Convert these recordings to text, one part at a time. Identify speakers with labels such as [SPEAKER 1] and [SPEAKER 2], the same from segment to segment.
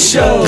[SPEAKER 1] Show.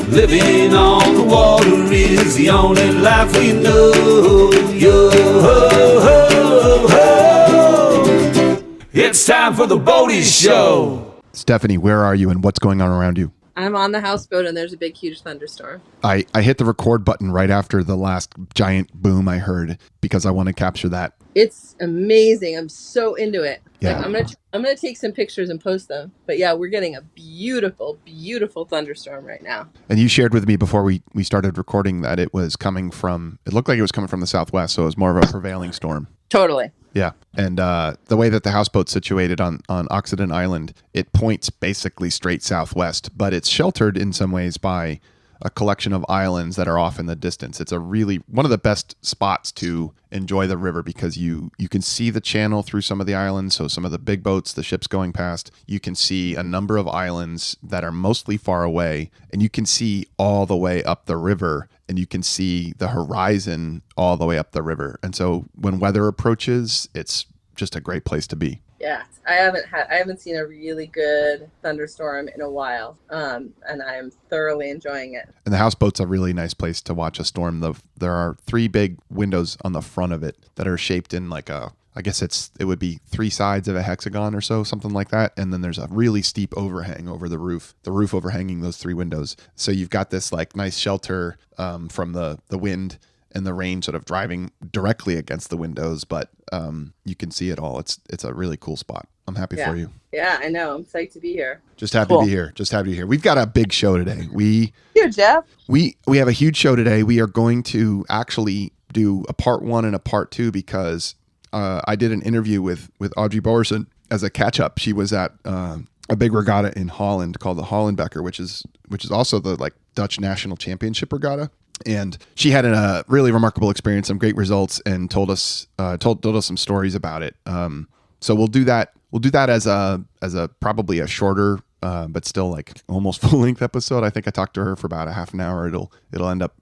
[SPEAKER 1] Living on the water is the only life we know. Yo, ho, ho, ho. It's time for the Bodie Show.
[SPEAKER 2] Stephanie, where are you and what's going on around you?
[SPEAKER 3] I'm on the houseboat and there's a big, huge thunderstorm.
[SPEAKER 2] I hit the record button right after the last giant boom I heard because I want to capture that.
[SPEAKER 3] It's amazing. I'm so into it.
[SPEAKER 2] Yeah.
[SPEAKER 3] Like, I'm gonna take some pictures and post them. But yeah, we're getting a beautiful, beautiful thunderstorm right now.
[SPEAKER 2] And you shared with me before we started recording that it looked like it was coming from the southwest, so it was more of a prevailing storm.
[SPEAKER 3] Totally.
[SPEAKER 2] Yeah. And the way that the houseboat's situated on Occident Island, it points basically straight southwest, but it's sheltered in some ways by a collection of islands that are off in the distance. It's one of the best spots to enjoy the river because you can see the channel through some of the islands. So some of the big boats, the ships going past, you can see a number of islands that are mostly far away, and you can see all the way up the river, and you can see the horizon all the way up the river. And so when weather approaches, it's just a great place to be.
[SPEAKER 3] Yeah, I haven't seen a really good thunderstorm in a while, and I'm thoroughly enjoying it.
[SPEAKER 2] And the houseboat's a really nice place to watch a storm. There are 3 big windows on the front of it that are shaped in like it would be 3 sides of a hexagon or so, something like that. And then there's a really steep overhang over the roof overhanging those 3 windows. So you've got this like nice shelter from the wind and the rain sort of driving directly against the windows, but you can see it all. It's a really cool spot. I'm happy for you.
[SPEAKER 3] Yeah, I know. I'm psyched to be here.
[SPEAKER 2] Just happy to be here. Just happy to be here. We've got a big show today.
[SPEAKER 3] Here, Jeff.
[SPEAKER 2] We have a huge show today. We are going to actually do a part 1 and a part 2 because I did an interview with Audrey Bowerson as a catch up. She was at a big regatta in Holland called the Hollandbeker, which is also the like Dutch national championship regatta. And she had a really remarkable experience, some great results, and told us some stories about it. So we'll do that. We'll do that as a probably a shorter, but still like almost full length episode. I think I talked to her for about a half an hour. It'll end up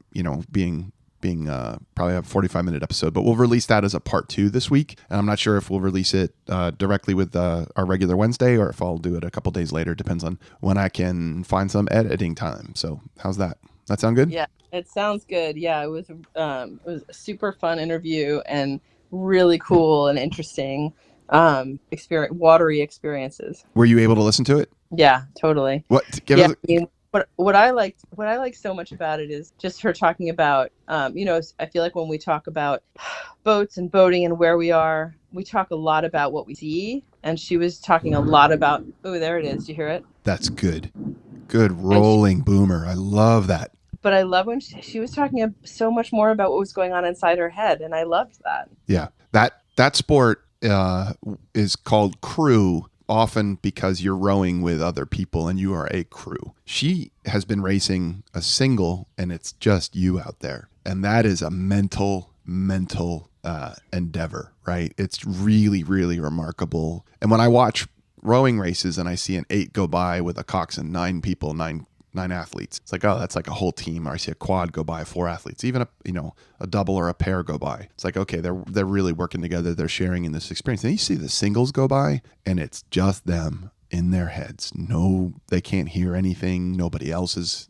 [SPEAKER 2] being probably a 45-minute episode, but we'll release that as a part 2 this week. And I'm not sure if we'll release it directly with our regular Wednesday or if I'll do it a couple days later. Depends on when I can find some editing time. So how's that? That sound good?
[SPEAKER 3] Yeah, it sounds good. Yeah, it was a super fun interview and really cool and interesting watery experiences.
[SPEAKER 2] Were you able to listen to it?
[SPEAKER 3] Yeah, totally. What I like so much about it is just her talking about, I feel like when we talk about boats and boating and where we are, we talk a lot about what we see. And she was talking a lot about, oh, there it is. Do you hear it?
[SPEAKER 2] That's good. Good rolling boomer. I love that.
[SPEAKER 3] But I love when she was talking so much more about what was going on inside her head. And I loved that.
[SPEAKER 2] Yeah. That sport is called crew, often because you're rowing with other people and you are a crew. She has been racing a single and it's just you out there. And that is a mental endeavor, right? It's really, really remarkable. And when I watch rowing races and I see an 8 go by with a coxswain, 9 people, nine athletes, it's like, oh, that's like a whole team. Or I see a quad go by, 4 athletes, even a double or a pair go by. It's like, okay, they're really working together. They're sharing in this experience. And you see the singles go by and it's just them in their heads. No, they can't hear anything. Nobody else is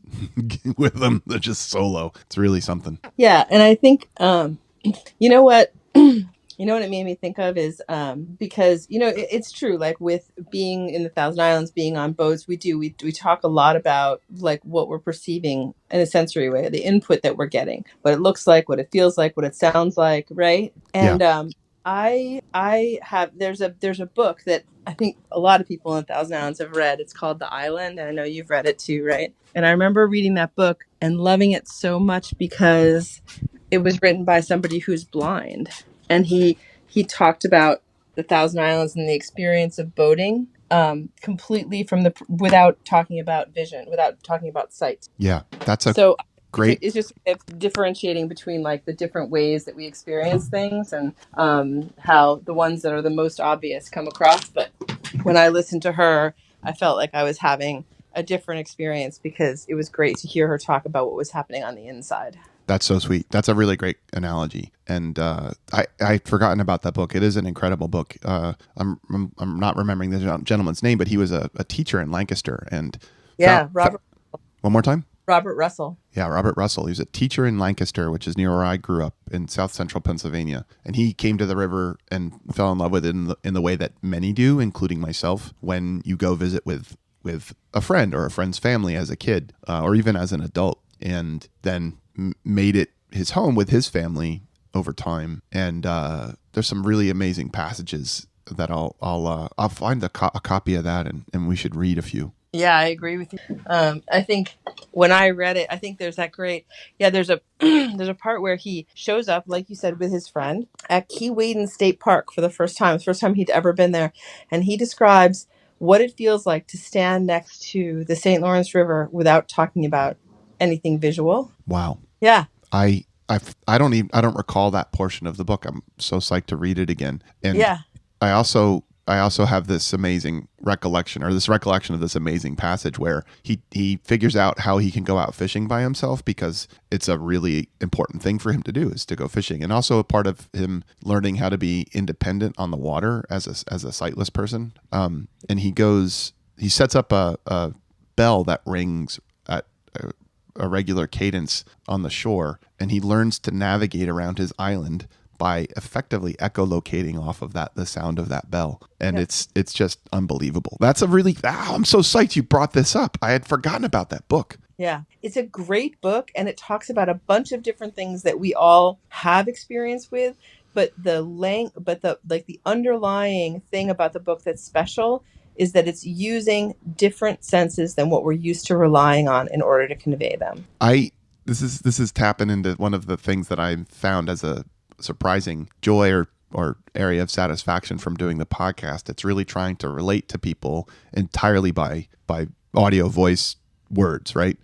[SPEAKER 2] with them. They're just solo. It's really something.
[SPEAKER 3] Yeah. And I think, you know what it made me think of is because, it's true, like with being in the Thousand Islands, being on boats, we talk a lot about like what we're perceiving in a sensory way, the input that we're getting, what it looks like, what it feels like, what it sounds like. Right. And there's a book that I think a lot of people in Thousand Islands have read. It's called The Island. And I know you've read it too, right? And I remember reading that book and loving it so much because it was written by somebody who's blind. And he talked about the Thousand Islands and the experience of boating completely without talking about vision, without talking about sight.
[SPEAKER 2] Yeah, that's great.
[SPEAKER 3] It's just differentiating between like the different ways that we experience things and how the ones that are the most obvious come across. But when I listened to her, I felt like I was having a different experience because it was great to hear her talk about what was happening on the inside.
[SPEAKER 2] That's so sweet. That's a really great analogy. And I'd forgotten about that book. It is an incredible book. I'm not remembering the gentleman's name, but he was a teacher in Lancaster. And
[SPEAKER 3] Robert.
[SPEAKER 2] One more time.
[SPEAKER 3] Robert Russell.
[SPEAKER 2] Yeah, Robert Russell. He was a teacher in Lancaster, which is near where I grew up in South Central Pennsylvania. And he came to the river and fell in love with it in the way that many do, including myself, when you go visit with a friend or a friend's family as a kid, or even as an adult, and then made it his home with his family over time. And there's some really amazing passages that I'll find a copy of that, and we should read a few.
[SPEAKER 3] Yeah, I agree with you. I think when I read it, I think there's that great. Yeah, there's a there's a part where he shows up, like you said, with his friend at Keewaydin State Park for the first time. It's the first time he'd ever been there, and he describes what it feels like to stand next to the St. Lawrence River without talking about anything visual.
[SPEAKER 2] Wow.
[SPEAKER 3] Yeah.
[SPEAKER 2] I don't recall that portion of the book. I'm so psyched to read it again. And
[SPEAKER 3] Yeah.
[SPEAKER 2] I also have this amazing recollection of this amazing passage where he figures out how he can go out fishing by himself, because it's a really important thing for him to do, is to go fishing. And also a part of him learning how to be independent on the water as a sightless person. And he sets up a bell that rings at a regular cadence on the shore, and he learns to navigate around his island by effectively echolocating off of the sound of that bell. And
[SPEAKER 3] Yeah.
[SPEAKER 2] it's just unbelievable. That's I'm so psyched you brought this up. I had forgotten about that book.
[SPEAKER 3] Yeah, it's a great book, and it talks about a bunch of different things that we all have experience with. But the underlying thing about the book that's special is that it's using different senses than what we're used to relying on in order to convey them.
[SPEAKER 2] This is tapping into one of the things that I found as a surprising joy or area of satisfaction from doing the podcast. It's really trying to relate to people entirely by audio, voice, words, right?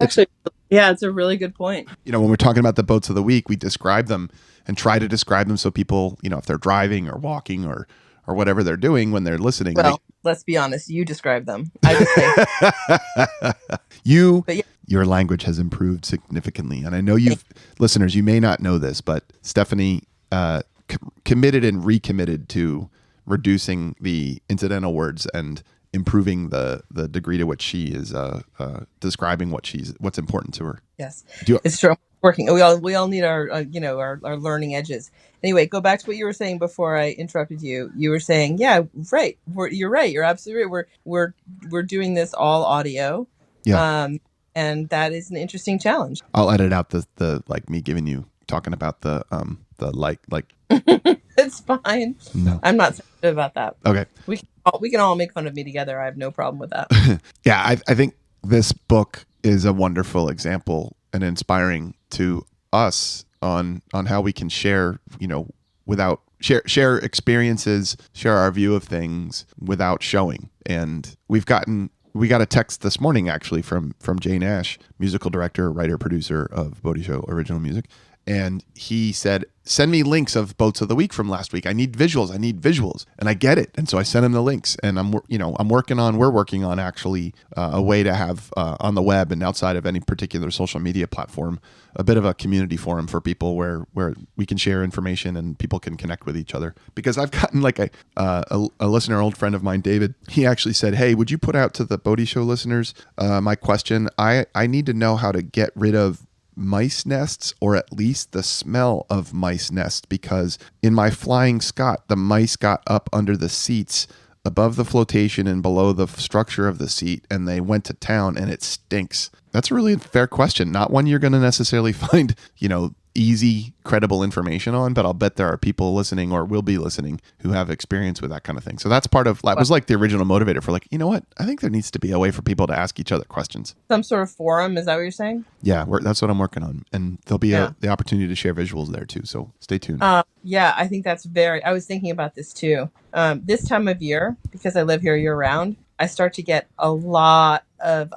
[SPEAKER 3] Actually, yeah, it's a really good point.
[SPEAKER 2] When we're talking about the boats of the week, we describe them and try to describe them so people, if they're driving or walking or whatever they're doing when they're listening.
[SPEAKER 3] Well, let's be honest. You describe them. I just say
[SPEAKER 2] your language has improved significantly. And I know listeners, you may not know this, but Stephanie committed and recommitted to reducing the incidental words and improving the degree to which she is describing what's important to her.
[SPEAKER 3] Yes, it's true. Working. We all need our our learning edges. Anyway, go back to what you were saying before I interrupted you. You were saying, yeah, right. You're right. You're absolutely right. We're doing this all audio.
[SPEAKER 2] Yeah.
[SPEAKER 3] And that is an interesting challenge.
[SPEAKER 2] I'll edit out the like me giving you talking about the like.
[SPEAKER 3] It's fine.
[SPEAKER 2] No,
[SPEAKER 3] I'm not sensitive about that.
[SPEAKER 2] Okay.
[SPEAKER 3] We can all make fun of me together. I have no problem with that.
[SPEAKER 2] Yeah, I think this book is a wonderful example and inspiring to us on how we can share, without share experiences, share our view of things without showing. And we got a text this morning actually from Jane Ash, musical director, writer, producer of Bodhi Show original music. And he said, send me links of boats of the week from last week. I need visuals. And I get it. And so I sent him the links, and we're working on actually a way to have on the web and outside of any particular social media platform, a bit of a community forum for people where we can share information and people can connect with each other. Because I've gotten like a listener, old friend of mine, David, he actually said, hey, would you put out to the Bodhi Show listeners my question? I need to know how to get rid of mice nests, or at least the smell of mice nests, because in my Flying Scot, the mice got up under the seats above the flotation and below the structure of the seat, and they went to town, and it stinks. That's a really fair question. Not one you're going to necessarily find, easy, credible information on, but I'll bet there are people listening or will be listening who have experience with that kind of thing. So that's was like the original motivator for you know what? I think there needs to be a way for people to ask each other questions.
[SPEAKER 3] Some sort of forum, is that what you're saying?
[SPEAKER 2] Yeah, that's what I'm working on. And there'll be the opportunity to share visuals there too. So stay tuned.
[SPEAKER 3] Yeah, I think I was thinking about this too. This time of year, because I live here year round, I start to get a lot of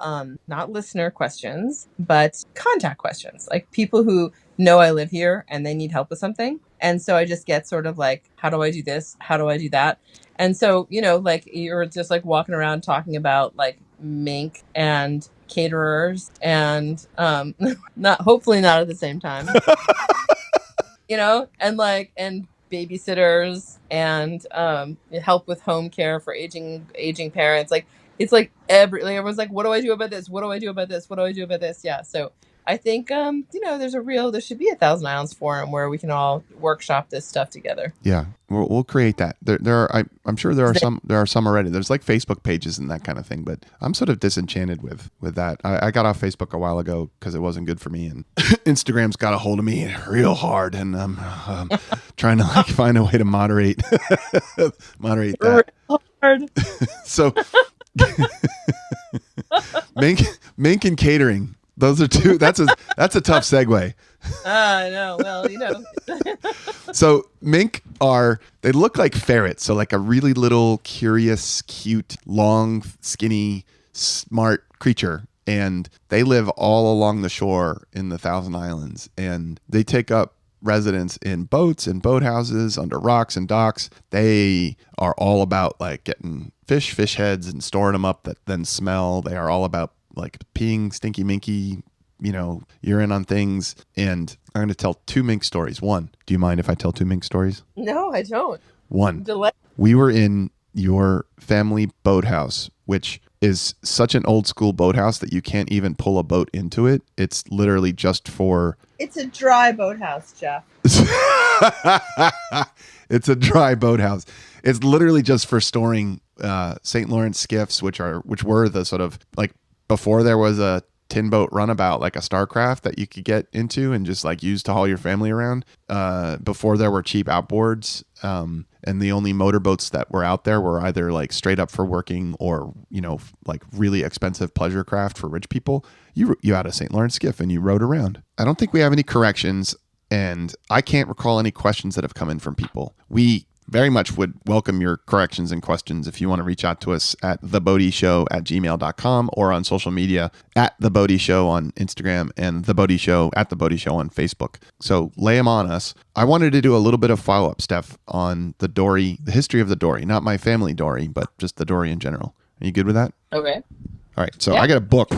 [SPEAKER 3] not listener questions, but contact questions, like people who know I live here and they need help with something. And so I just get sort of like, how do I do this? How do I do that? And so, you're just like walking around talking about like mink and caterers and hopefully not at the same time, and babysitters and help with home care for aging parents. Like it's like everyone's like, what do I do about this? What do I do about this? What do I do about this? Yeah. So I think, there should be a Thousand Islands forum where we can all workshop this stuff together.
[SPEAKER 2] Yeah, we'll create that. I'm sure there are some already. There's like Facebook pages and that kind of thing, but I'm sort of disenchanted with that. I got off Facebook a while ago because it wasn't good for me, and Instagram's got a hold of me real hard, and I'm trying to like find a way to moderate that.
[SPEAKER 3] Real hard.
[SPEAKER 2] So, mink and catering. Those are two. That's a tough segue.
[SPEAKER 3] I know. Well,
[SPEAKER 2] So mink they look like ferrets. So like a really little, curious, cute, long, skinny, smart creature. And they live all along the shore in the Thousand Islands. And they take up residence in boats and boathouses, under rocks and docks. They are all about like getting fish heads and storing them up that then smell. They are all about like peeing stinky minky, urine on things. And I'm going to tell two mink stories. One, do you mind if I tell two mink stories?
[SPEAKER 3] No, I don't.
[SPEAKER 2] One,
[SPEAKER 3] Delay.
[SPEAKER 2] we were in your family boathouse, which is such an old school boathouse that you can't even pull a boat into it. It's literally just for...
[SPEAKER 3] It's a dry boathouse, Jeff.
[SPEAKER 2] It's a dry boathouse. It's literally just for storing St. Lawrence skiffs, which were the sort of like before there was a tin boat runabout, like a Starcraft that you could get into and just like use to haul your family around. Before there were cheap outboards, and the only motorboats that were out there were either like straight up for working or like really expensive pleasure craft for rich people. You had a St. Lawrence skiff and you rode around. I don't think we have any corrections, and I can't recall any questions that have come in from people. We very much would welcome your corrections and questions if you want to reach out to us at thebodyshow@gmail.com or on social media at The Bodie Show on Instagram and The Bodie Show at The Bodie Show on Facebook. So lay them on us. I wanted to do a little bit of follow-up, Steph, on the dory, the history of the dory, not my family dory, but just the dory in general. Are you good with that?
[SPEAKER 3] Okay.
[SPEAKER 2] All right. So I got a book,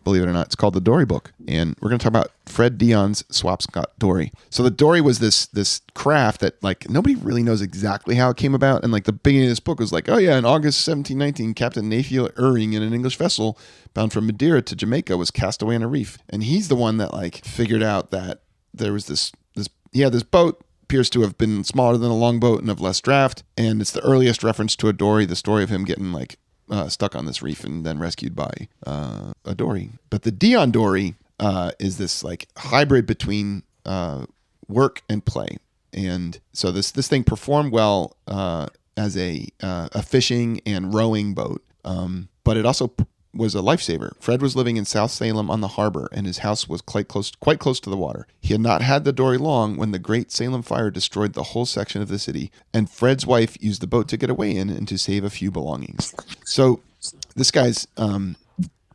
[SPEAKER 2] believe it or not. It's called The Dory Book. And we're going to talk about Fred Dion's Swapscott dory. So the dory was this craft that like nobody really knows exactly how it came about. And like the beginning of this book was like, oh yeah, in August 1719, Captain Nathan Irving in an English vessel bound from Madeira to Jamaica was cast away on a reef. And he's the one that like figured out that there was this boat appears to have been smaller than a longboat and of less draft. And it's the earliest reference to a dory, the story of him getting like stuck on this reef and then rescued by a dory. But the Dion dory is this like hybrid between work and play. And so this thing performed well as a fishing and rowing boat, but it also was a lifesaver. Fred was living in South Salem on the harbor, and his house was quite close to the water. He had not had the dory long when the Great Salem Fire destroyed the whole section of the city, and Fred's wife used the boat to get away in and to save a few belongings. So this guy's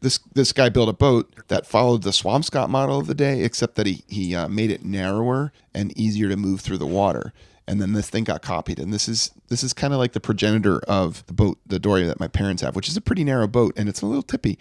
[SPEAKER 2] this guy built a boat that followed the Swamscott model of the day, except that he made it narrower and easier to move through the water. And then this thing got copied, and this is kind of like the progenitor of the boat, the dory that my parents have, which is a pretty narrow boat, and it's a little tippy.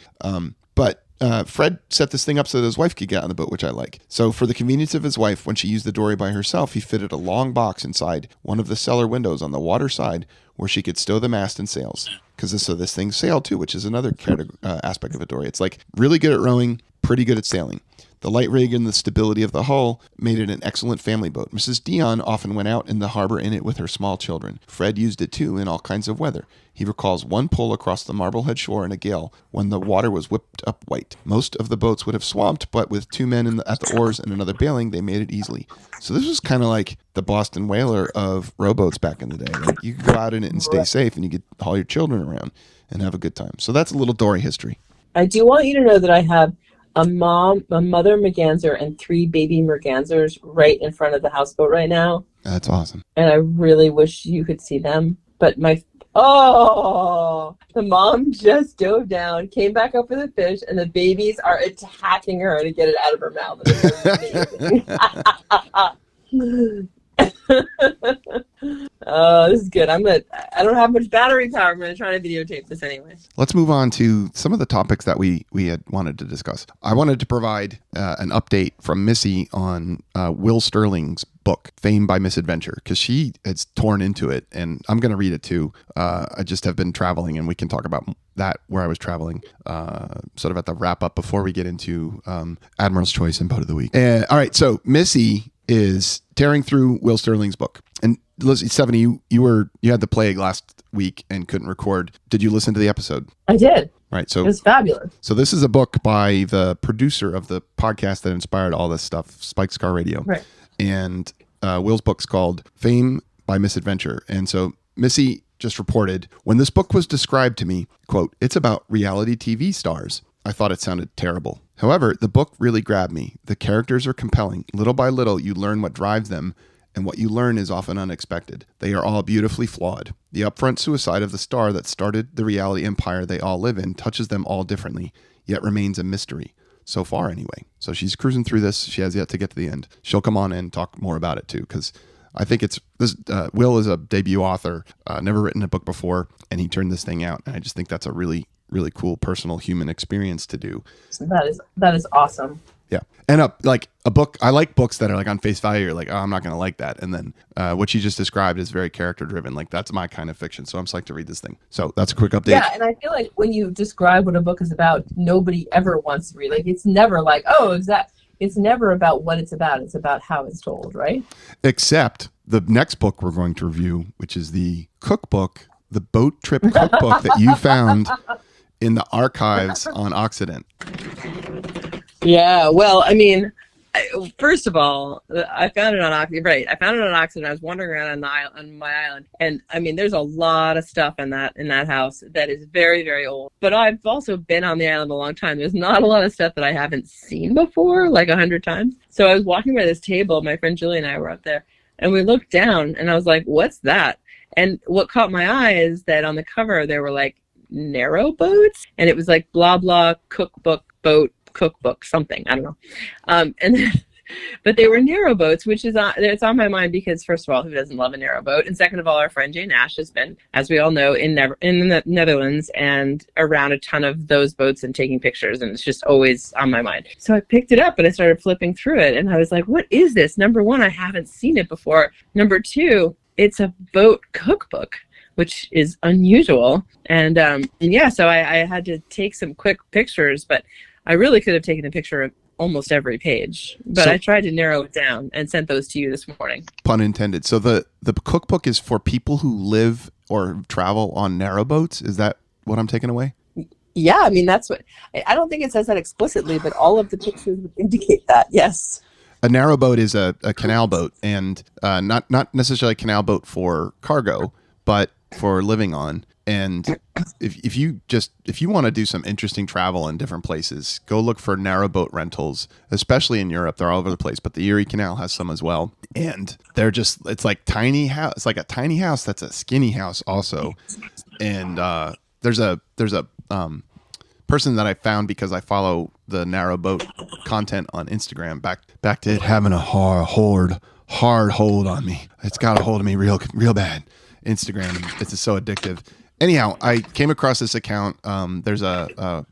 [SPEAKER 2] But Fred set this thing up so that his wife could get on the boat, which I like. So for the convenience of his wife, when she used the dory by herself, he fitted a long box inside one of the cellar windows on the water side where she could stow the mast and sails. So this thing sailed too, which is another aspect of a dory. It's like really good at rowing, pretty good at sailing. The light rig and the stability of the hull made it an excellent family boat. Mrs. Dion often went out in the harbor in it with her small children. Fred used it too in all kinds of weather. He recalls one pull across the Marblehead shore in a gale when the water was whipped up white. Most of the boats would have swamped, but with two men at the oars and another bailing, they made it easily. So this was kind of like the Boston Whaler of rowboats back in the day. Like you could go out in it and stay safe, and you could haul your children around and have a good time. So that's a little dory history.
[SPEAKER 3] I do want you to know that I have a mother merganser, and 3 baby mergansers right in front of the houseboat right now.
[SPEAKER 2] That's awesome.
[SPEAKER 3] And I really wish you could see them. But the mom just dove down, came back up with a fish, and the babies are attacking her to get it out of her mouth. This is good. I don't have much battery power. I'm going to try to videotape this anyway.
[SPEAKER 2] Let's move on to some of the topics that we had wanted to discuss. I wanted to provide an update from Missy on Will Sterling's book book, Fame by Misadventure, because she has torn into it, and I'm going to read it too. I just have been traveling, and we can talk about that where I was traveling, sort of at the wrap up before we get into Admiral's Choice and Boat of the Week. All right, so Missy is tearing through Will Sterling's book, and listen, Stephanie, you had the plague last week and couldn't record. Did you listen to the episode?
[SPEAKER 3] I did.
[SPEAKER 2] Right. So
[SPEAKER 3] it was fabulous.
[SPEAKER 2] So this is a book by the producer of the podcast that inspired all this stuff, Spike Scar Radio.
[SPEAKER 3] Right.
[SPEAKER 2] And Will's book's called Fame by Misadventure. And so Missy just reported, when this book was described to me, quote, "It's about reality TV stars. I thought it sounded terrible. However, the book really grabbed me. The characters are compelling. Little by little, you learn what drives them, and what you learn is often unexpected. They are all beautifully flawed. The upfront suicide of the star that started the reality empire they all live in touches them all differently, yet remains a mystery. So far, anyway." So she's cruising through this. She has yet to get to the end. She'll come on and talk more about it, too, because I think it's this. Will is a debut author, never written a book before, and he turned this thing out. And I just think that's a really, really cool personal human experience to do.
[SPEAKER 3] So that is awesome.
[SPEAKER 2] Yeah. And a book, I like books that are like on face value. You're like, oh, I'm not going to like that. And then what you just described is very character driven. Like that's my kind of fiction. So I'm psyched to read this thing. So that's a quick update.
[SPEAKER 3] Yeah. And I feel like when you describe what a book is about, nobody ever wants to read. Like it's never like, oh, it's never about what it's about. It's about how it's told, right?
[SPEAKER 2] Except the next book we're going to review, which is the cookbook, the boat trip cookbook that you found in the archives on Occident.
[SPEAKER 3] Yeah, well, I mean, first of all, I found it on Occident. Right, I found it on Occident. I was wandering around on my island, and I mean, there's a lot of stuff in that house that is very, very old. But I've also been on the island a long time. There's not a lot of stuff that I haven't seen before, like 100 times. So I was walking by this table. My friend Julie and I were up there, and we looked down, and I was like, "What's that?" And what caught my eye is that on the cover there were like narrow boats, and it was like blah blah cookbook boat. Cookbook something, I don't know, but they were narrow boats, which is it's on my mind because first of all, who doesn't love a narrow boat, and second of all, our friend Jane Ash has been, as we all know, in the Netherlands and around a ton of those boats and taking pictures, and it's just always on my mind. So I picked it up and I started flipping through it, and I was like, what is this? Number one, I haven't seen it before. Number two, it's a boat cookbook, which is unusual, and yeah, so I had to take some quick pictures, but I really could have taken a picture of almost every page, but I tried to narrow it down and sent those to you this morning. Pun
[SPEAKER 2] intended. So the cookbook is for people who live or travel on narrow boats. Is that what I'm taking away?
[SPEAKER 3] Yeah, I mean, that's what, I don't think it says that explicitly, but all of the pictures would indicate that, yes.
[SPEAKER 2] A narrow boat is a canal boat, and not necessarily a canal boat for cargo, but for living on. And if you want to do some interesting travel in different places, go look for narrow boat rentals, especially in Europe. They're all over the place, but the Erie Canal has some as well. And they're just, it's like tiny house. It's like a tiny house that's a skinny house also. And there's a person that I found because I follow the narrow boat content on Instagram. Back to it having a hard hold on me. It's got a hold of me real bad. Instagram, it's just so addictive. Anyhow, I came across this account. There's a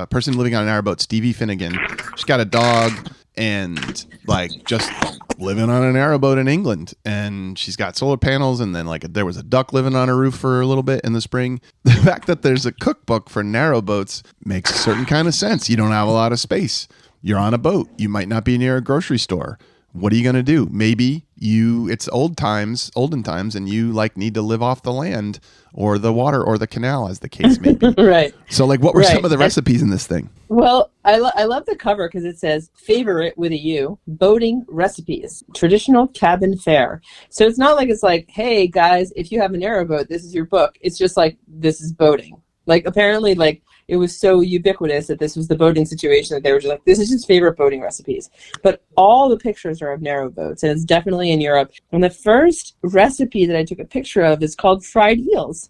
[SPEAKER 2] person living on a narrowboat, Stevie Finnegan. She's got a dog and like just living on a narrowboat in England. And she's got solar panels, and then like there was a duck living on her roof for a little bit in the spring. The fact that there's a cookbook for narrowboats makes a certain kind of sense. You don't have a lot of space. You're on a boat. You might not be near a grocery store. What are you going to do? Maybe it's olden times, and you like need to live off the land or the water or the canal, as the case may be.
[SPEAKER 3] Right.
[SPEAKER 2] So like, what were some of the recipes in this thing?
[SPEAKER 3] Well, I love the cover because it says favorite with a U, boating recipes, traditional cabin fare. So it's not like it's like, hey guys, if you have a narrowboat, this is your book. It's just like, this is boating. Like apparently like it was so ubiquitous that this was the boating situation that they were just like, this is his favorite boating recipes. But all the pictures are of narrow boats, and it's definitely in Europe. And the first recipe that I took a picture of is called fried eels.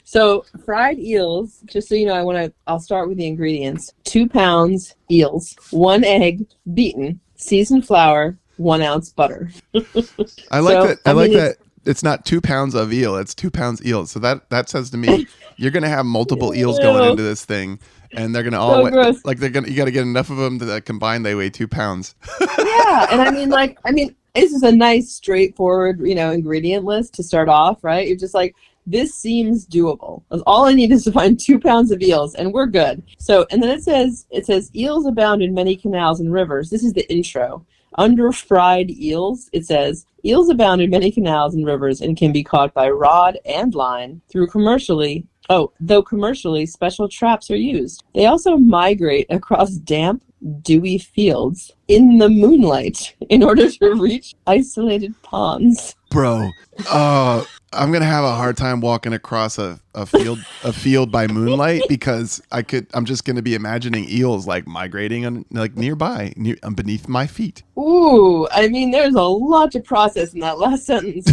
[SPEAKER 3] So fried eels, just so you know, I'll start with the ingredients. 2 pounds eels, 1 egg beaten, seasoned flour, 1 ounce butter.
[SPEAKER 2] I like that. It's not 2 pounds of eel. It's 2 pounds eels. So that says to me, you're going to have multiple eels going into this thing, and they're going to all you got to get enough of them that combined they weigh 2 pounds.
[SPEAKER 3] Yeah, and I mean, It's just a nice, straightforward, ingredient list to start off, right? You're just like, this seems doable. All I need is to find 2 pounds of eels, and we're good. So, and then it says eels abound in many canals and rivers. This is the intro. Under fried eels, it says, eels abound in many canals and rivers and can be caught by rod and line though commercially special traps are used. They also migrate across damp, dewy fields in the moonlight in order to reach isolated ponds.
[SPEAKER 2] Bro, I'm gonna have a hard time walking across a field by moonlight because I'm just gonna be imagining eels like migrating on like nearby, beneath my feet.
[SPEAKER 3] Ooh, I mean, there's a lot to process in that last sentence.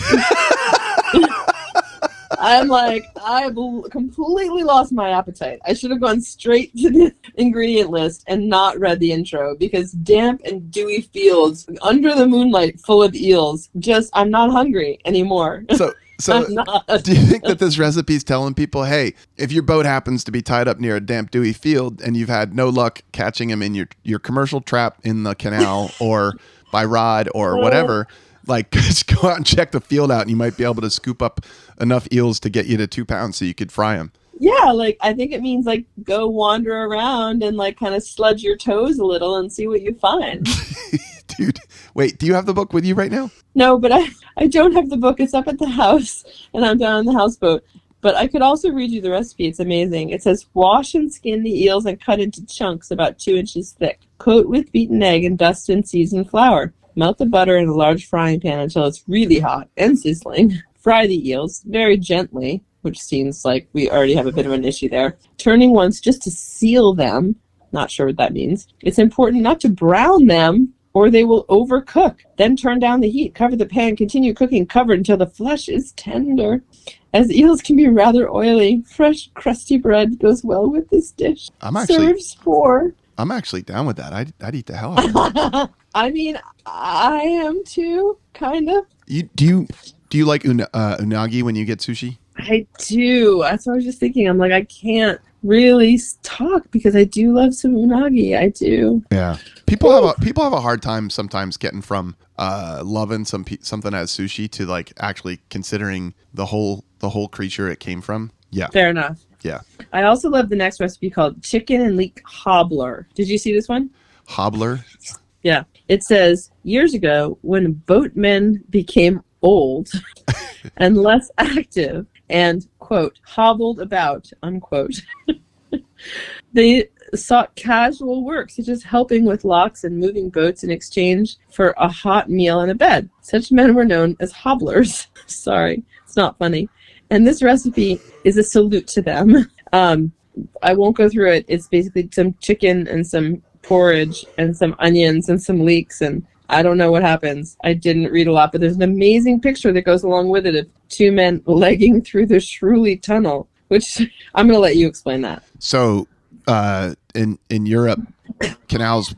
[SPEAKER 3] I'm like, I've completely lost my appetite. I should have gone straight to the ingredient list and not read the intro, because damp and dewy fields under the moonlight full of eels, I'm not hungry anymore.
[SPEAKER 2] So do you think that this recipe is telling people, hey, if your boat happens to be tied up near a damp, dewy field and you've had no luck catching them in your commercial trap in the canal or by rod or whatever, like just go out and check the field out and you might be able to scoop up enough eels to get you to 2 pounds so you could fry them?
[SPEAKER 3] Yeah, like I think it means like go wander around and like kind of sludge your toes a little and see what you find.
[SPEAKER 2] Dude, wait, do you have the book with you right now?
[SPEAKER 3] No, but I don't have the book. It's up at the house and I'm down on the houseboat. But I could also read you the recipe. It's amazing. It says, wash and skin the eels and cut into chunks about 2 inches thick. Coat with beaten egg and dust in seasoned flour. Melt the butter in a large frying pan until it's really hot and sizzling. Fry the eels very gently, which seems like we already have a bit of an issue there. Turning once just to seal them. Not sure what that means. It's important not to brown them or they will overcook. Then turn down the heat. Cover the pan. Continue cooking covered until the flesh is tender. As eels can be rather oily, fresh, crusty bread goes well with this dish. I'm
[SPEAKER 2] actually down with that. I'd eat the hell out of it.
[SPEAKER 3] I mean, I am too, kind of.
[SPEAKER 2] Do you like unagi when you get sushi?
[SPEAKER 3] I do. That's what I was just thinking. I'm like, I can't really talk because I do love some unagi. I do.
[SPEAKER 2] Yeah. People have a hard time sometimes getting from loving something as sushi to like actually considering the whole creature it came from. Yeah.
[SPEAKER 3] Fair enough.
[SPEAKER 2] Yeah.
[SPEAKER 3] I also love the next recipe called chicken and leek hobbler. Did you see this one?
[SPEAKER 2] Hobbler?
[SPEAKER 3] Yeah. It says, years ago, when boatmen became old and less active and, quote, hobbled about, unquote, they sought casual work, such as helping with locks and moving boats in exchange for a hot meal and a bed. Such men were known as hobblers. Sorry, it's not funny. And this recipe is a salute to them. I won't go through it. It's basically some chicken and some porridge and some onions and some leeks, and I don't know what happens. I didn't read a lot, but there's an amazing picture that goes along with it of 2 men legging through the Shruly Tunnel, which I'm going to let you explain that.
[SPEAKER 2] So in Europe, canals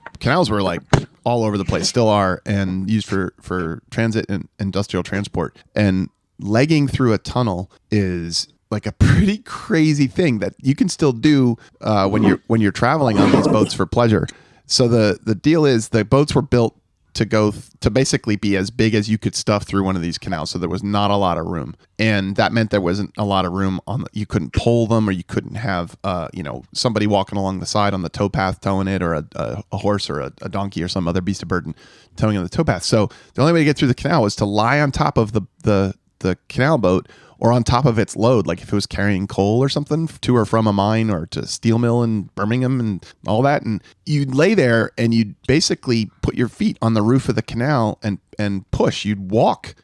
[SPEAKER 2] were like all over the place, still are, and used for transit and industrial transport. And legging through a tunnel is like a pretty crazy thing that you can still do when you're traveling on these boats for pleasure. So the deal is the boats were built to basically be as big as you could stuff through one of these canals. So there was not a lot of room, and that meant there wasn't a lot of room you couldn't pull them, or you couldn't have somebody walking along the side on the towpath towing it, or a horse or a donkey or some other beast of burden towing on the towpath. So the only way to get through the canal was to lie on top of the canal boat, or on top of its load, like if it was carrying coal or something to or from a mine or to steel mill in Birmingham and all that. And you'd lay there and you'd basically put your feet on the roof of the canal and push. You'd walk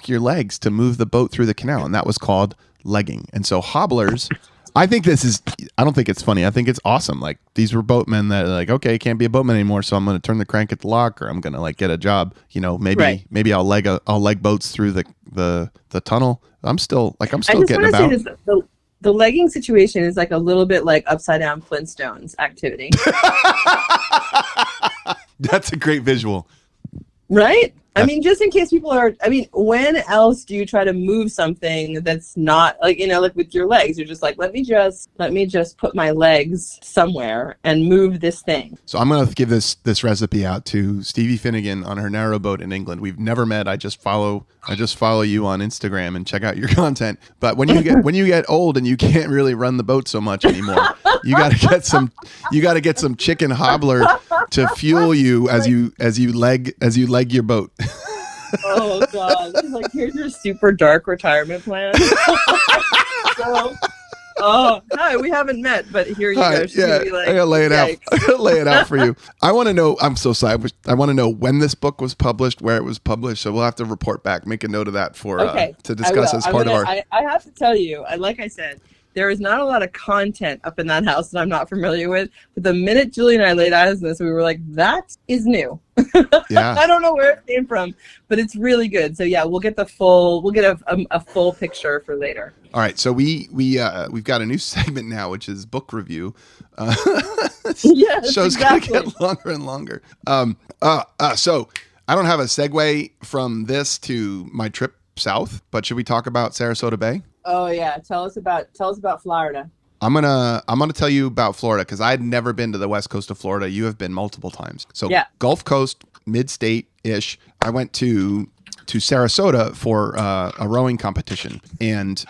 [SPEAKER 2] your legs to move the boat through the canal. And that was called legging. And so hobblers, I don't think it's funny. I think it's awesome. Like, these were boatmen that are like, okay, can't be a boatman anymore, so I'm going to turn the crank at the lock, or I'm going to like get a job. Maybe I'll leg boats through the tunnel. I'm still getting about. Say this,
[SPEAKER 3] the legging situation is like a little bit like upside down Flintstones activity.
[SPEAKER 2] That's a great visual.
[SPEAKER 3] Right? I mean, just in case people are, I mean, when else do you try to move something that's not like, like with your legs, you're just like, let me just put my legs somewhere and move this thing.
[SPEAKER 2] So I'm going to give this recipe out to Stevie Finnegan on her narrowboat in England. We've never met. I just follow you on Instagram and check out your content. But when you get old and you can't really run the boat so much anymore, you got to get some chicken hobbler to fuel you as you leg your boat.
[SPEAKER 3] Oh God! It's like, here's your super dark retirement plan. No, we haven't met, but here you go.
[SPEAKER 2] Yeah, I gotta lay it out. I gotta lay it out for you. I want to know. I'm so sorry. I want to know when this book was published, where it was published. So we'll have to report back. Make a note of that to discuss as part of our.
[SPEAKER 3] I have to tell you, like I said, there is not a lot of content up in that house that I'm not familiar with. But the minute Julie and I laid eyes on this, we were like, that is new.
[SPEAKER 2] Yeah.
[SPEAKER 3] I don't know where it came from, but it's really good. So yeah, we'll get a full picture for later.
[SPEAKER 2] All right. So we've got a new segment now, which is book review.
[SPEAKER 3] Yes,
[SPEAKER 2] show's
[SPEAKER 3] exactly.
[SPEAKER 2] gonna get longer and longer. So I don't have a segue from this to my trip south, but should we talk about Sarasota Bay?
[SPEAKER 3] Oh yeah, tell us about Florida.
[SPEAKER 2] I'm gonna tell you about Florida because I'd never been to the west coast of Florida. You have been multiple times. So yeah. Gulf Coast, mid-state ish. I went to Sarasota for a rowing competition, and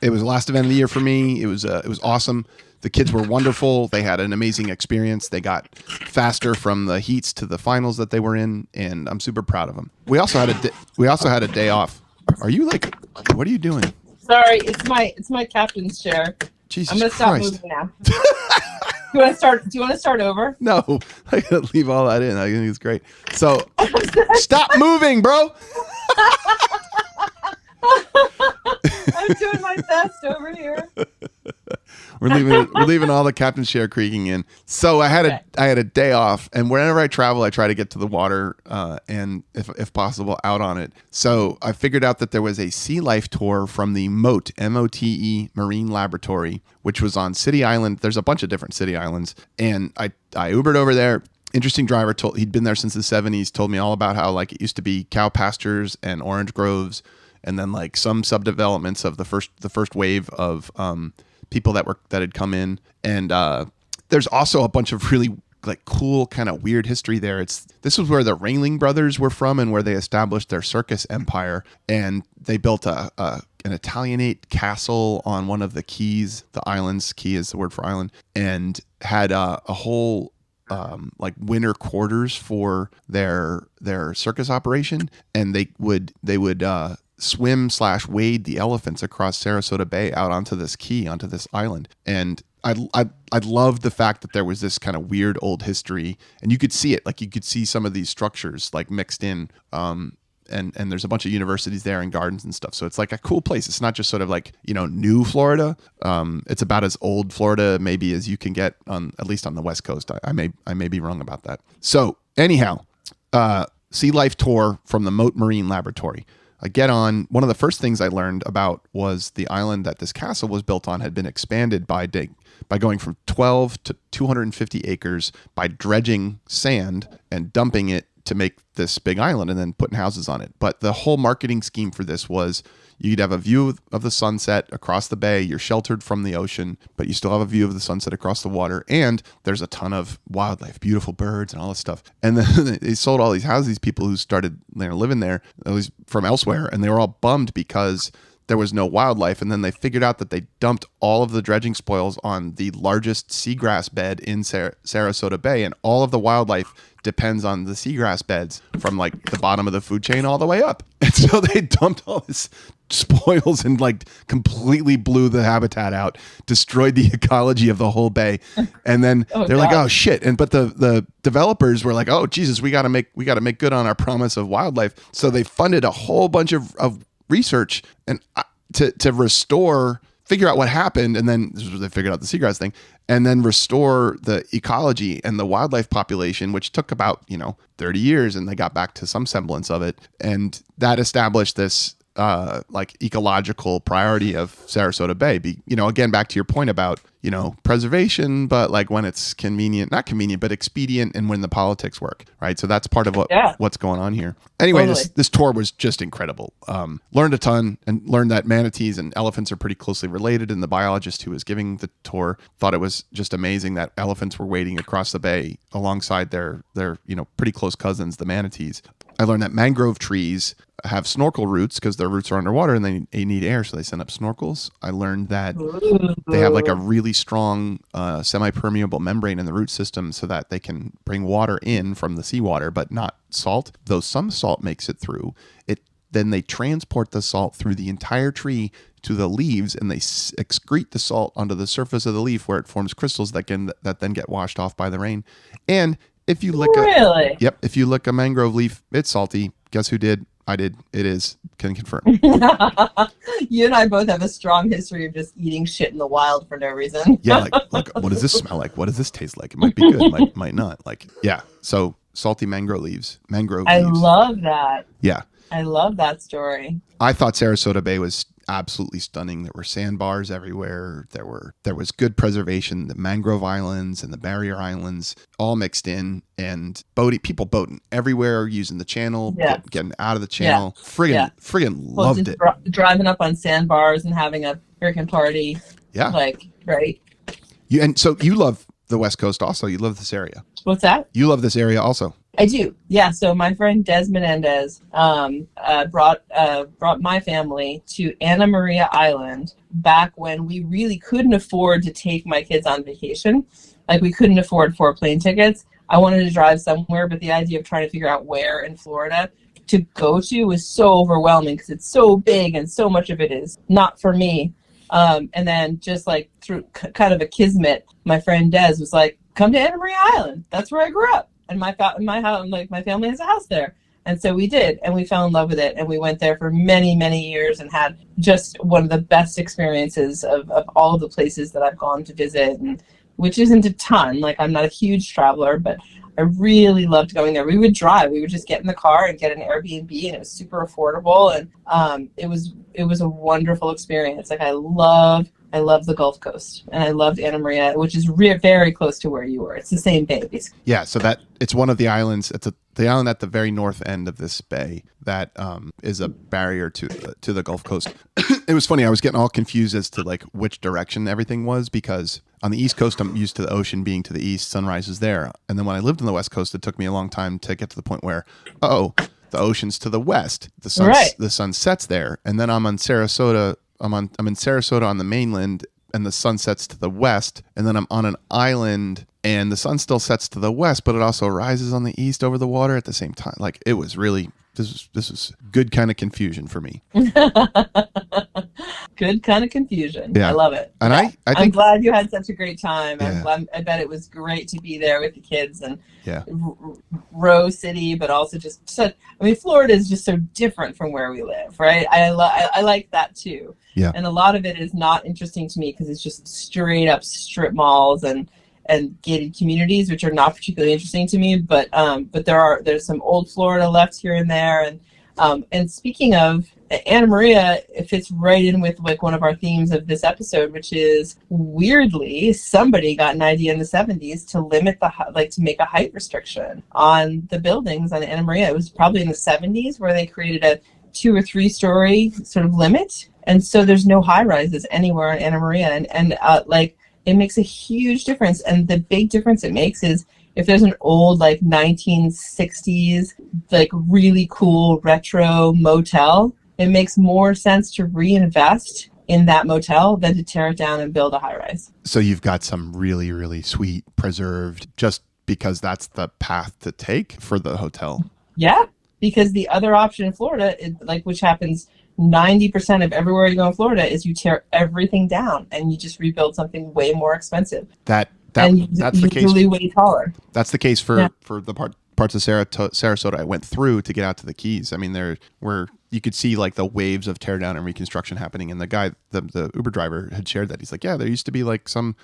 [SPEAKER 2] it was the last event of the year for me. It was awesome. The kids were wonderful. They had an amazing experience. They got faster from the heats to the finals that they were in, and I'm super proud of them. We also had a day off. Are you like? What are you doing?
[SPEAKER 3] Sorry, it's my captain's chair.
[SPEAKER 2] Jesus
[SPEAKER 3] I'm gonna stop
[SPEAKER 2] Christ.
[SPEAKER 3] moving now. Do you want to start over?
[SPEAKER 2] No, I gotta leave all that in. I think it's great. So stop moving, bro.
[SPEAKER 3] I'm doing my best over here.
[SPEAKER 2] We're leaving all the captain's chair creaking in. So I had a day off, and whenever I travel, I try to get to the water, and if possible, out on it. So I figured out that there was a sea life tour from the MOTE MOTE Marine Laboratory, which was on City Island. There's a bunch of different city islands, and I Ubered over there. Interesting driver. He'd been there since the 70s. Told me all about how like it used to be cow pastures and orange groves, and then like some subdevelopments of the first wave of people that had come in, and there's also a bunch of really like cool kind of weird history there. This was where the Ringling Brothers were from and where they established their circus empire, and they built an Italianate castle on one of the keys. The islands, key is the word for island, and had a whole like winter quarters for their circus operation, and they would swim/wade the elephants across Sarasota Bay out onto this key, onto this island. And I loved the fact that there was this kind of weird old history, and you could see it, like you could see some of these structures like mixed in, and there's a bunch of universities there and gardens and stuff. So it's like a cool place. It's not just sort of like, new Florida. It's about as old Florida maybe as you can get at least on the West Coast. I may be wrong about that. So anyhow, sea life tour from the Mote Marine Laboratory. I get on. One of the first things I learned about was the island that this castle was built on had been expanded by going from 12 to 250 acres by dredging sand and dumping it to make this big island and then putting houses on it. But the whole marketing scheme for this was you'd have a view of the sunset across the bay. You're sheltered from the ocean, but you still have a view of the sunset across the water. And there's a ton of wildlife, beautiful birds and all this stuff. And then they sold all these houses, these people who started living there, at least from elsewhere. And they were all bummed because there was no wildlife. And then they figured out that they dumped all of the dredging spoils on the largest seagrass bed in Sarasota Bay. And all of the wildlife depends on the seagrass beds from like the bottom of the food chain all the way up. And so they dumped all this spoils and like completely blew the habitat out, destroyed the ecology of the whole bay. And then they're like, oh shit. But the developers were like, oh Jesus, we gotta make good on our promise of wildlife. So they funded a whole bunch of research and to figure out what happened, and then they figured out the seagrass thing, and then restore the ecology and the wildlife population, which took about 30 years, and they got back to some semblance of it, and that established this like ecological priority of Sarasota Bay. Again, back to your point about, preservation, but like when it's not convenient, but expedient, and when the politics work, right? So that's part of what's going on here. Anyway,
[SPEAKER 3] Totally.
[SPEAKER 2] this tour was just incredible. Learned a ton, and learned that manatees and elephants are pretty closely related. And the biologist who was giving the tour thought it was just amazing that elephants were wading across the bay alongside their pretty close cousins, the manatees. I learned that mangrove trees have snorkel roots because their roots are underwater and they need air, so they send up snorkels. I learned that they have like a really strong semi-permeable membrane in the root system so that they can bring water in from the seawater, but not salt. Though some salt makes it through, then they transport the salt through the entire tree to the leaves, and they excrete the salt onto the surface of the leaf where it forms crystals that then get washed off by the rain. And if you lick if you lick a mangrove leaf, it's salty. Guess who did? I did. It is. Can confirm.
[SPEAKER 3] You and I both have a strong history of just eating shit in the wild for no reason.
[SPEAKER 2] Yeah, like what does this smell like? What does this taste like? It might be good, might not. Like, yeah. So salty mangrove leaves.
[SPEAKER 3] I love that.
[SPEAKER 2] Yeah.
[SPEAKER 3] I love that story.
[SPEAKER 2] I thought Sarasota Bay was absolutely stunning. There were sandbars everywhere. There was good preservation. The mangrove islands and the barrier islands all mixed in, and people boating everywhere, using the channel, getting out of the channel. Friggin' loved it.
[SPEAKER 3] Driving up on sandbars and having a freaking party.
[SPEAKER 2] Yeah.
[SPEAKER 3] Right.
[SPEAKER 2] So you love the West Coast also. You love this area.
[SPEAKER 3] What's that?
[SPEAKER 2] You love this area also.
[SPEAKER 3] I do. Yeah. So my friend Des Menendez brought my family to Anna Maria Island back when we really couldn't afford to take my kids on vacation. Like, we couldn't afford 4 plane tickets. I wanted to drive somewhere, but the idea of trying to figure out where in Florida to go to was so overwhelming because it's so big and so much of it is not for me. And then just like through kind of a kismet, my friend Des was like, "Come to Anna Maria Island. That's where I grew up. And my house, like my family has a house there." And so we did, and we fell in love with it, and we went there for many, many years and had just one of the best experiences of all of the places that I've gone to visit, and which isn't a ton. Like, I'm not a huge traveler, but I really loved going there. We would drive. We would just get in the car and get an Airbnb, and it was super affordable, and it was a wonderful experience. Like, I love the Gulf Coast, and I loved Anna Maria, which is very close to where you were. It's the same bay, basically.
[SPEAKER 2] Yeah, so that it's one of the islands. It's the island at the very north end of this bay that is a barrier to the Gulf Coast. It was funny. I was getting all confused as to like which direction everything was, because on the East Coast, I'm used to the ocean being to the east, sunrise is there. And then when I lived on the West Coast, it took me a long time to get to the point where, the ocean's to the west. The sun sets there. And then I'm on Sarasota. I'm in Sarasota on the mainland, and the sun sets to the west. And then I'm on an island, and the sun still sets to the west, but it also rises on the east over the water at the same time. Like, it was really, this was good kind of confusion for me.
[SPEAKER 3] Good kind of confusion.
[SPEAKER 2] Yeah.
[SPEAKER 3] I love it.
[SPEAKER 2] And
[SPEAKER 3] yeah. I'm glad you had such a great time.
[SPEAKER 2] Yeah.
[SPEAKER 3] I bet it was great to be there with the kids, and
[SPEAKER 2] yeah.
[SPEAKER 3] Rose City, but also just such, Florida is just so different from where we live, right? I like that too.
[SPEAKER 2] Yeah.
[SPEAKER 3] And a lot of it is not interesting to me because it's just straight up strip malls and gated communities, which are not particularly interesting to me. But there's some old Florida left here and there. And speaking of, Anna Maria, it fits right in with like one of our themes of this episode, which is, weirdly, somebody got an idea in the 70s to limit to make a height restriction on the buildings on Anna Maria. It was probably in the 70s where they created a 2 or 3 story sort of limit. And so there's no high rises anywhere on Anna Maria. And it makes a huge difference. And the big difference it makes is if there's an old, like 1960s, like really cool retro motel, it makes more sense to reinvest in that motel than to tear it down and build a high rise. So
[SPEAKER 2] you've got some really, really sweet preserved, just because that's the path to take for the hotel.
[SPEAKER 3] Yeah, because the other option in Florida, which happens 90% of everywhere you go in Florida, is you tear everything down and you just rebuild something way more expensive.
[SPEAKER 2] That's the case.
[SPEAKER 3] Usually way taller.
[SPEAKER 2] That's the case for the parts of Sarasota I went through to get out to the Keys. I mean, there were, you could see like the waves of tear down and reconstruction happening. And the guy, the Uber driver, had shared that. He's like, yeah, there used to be like some,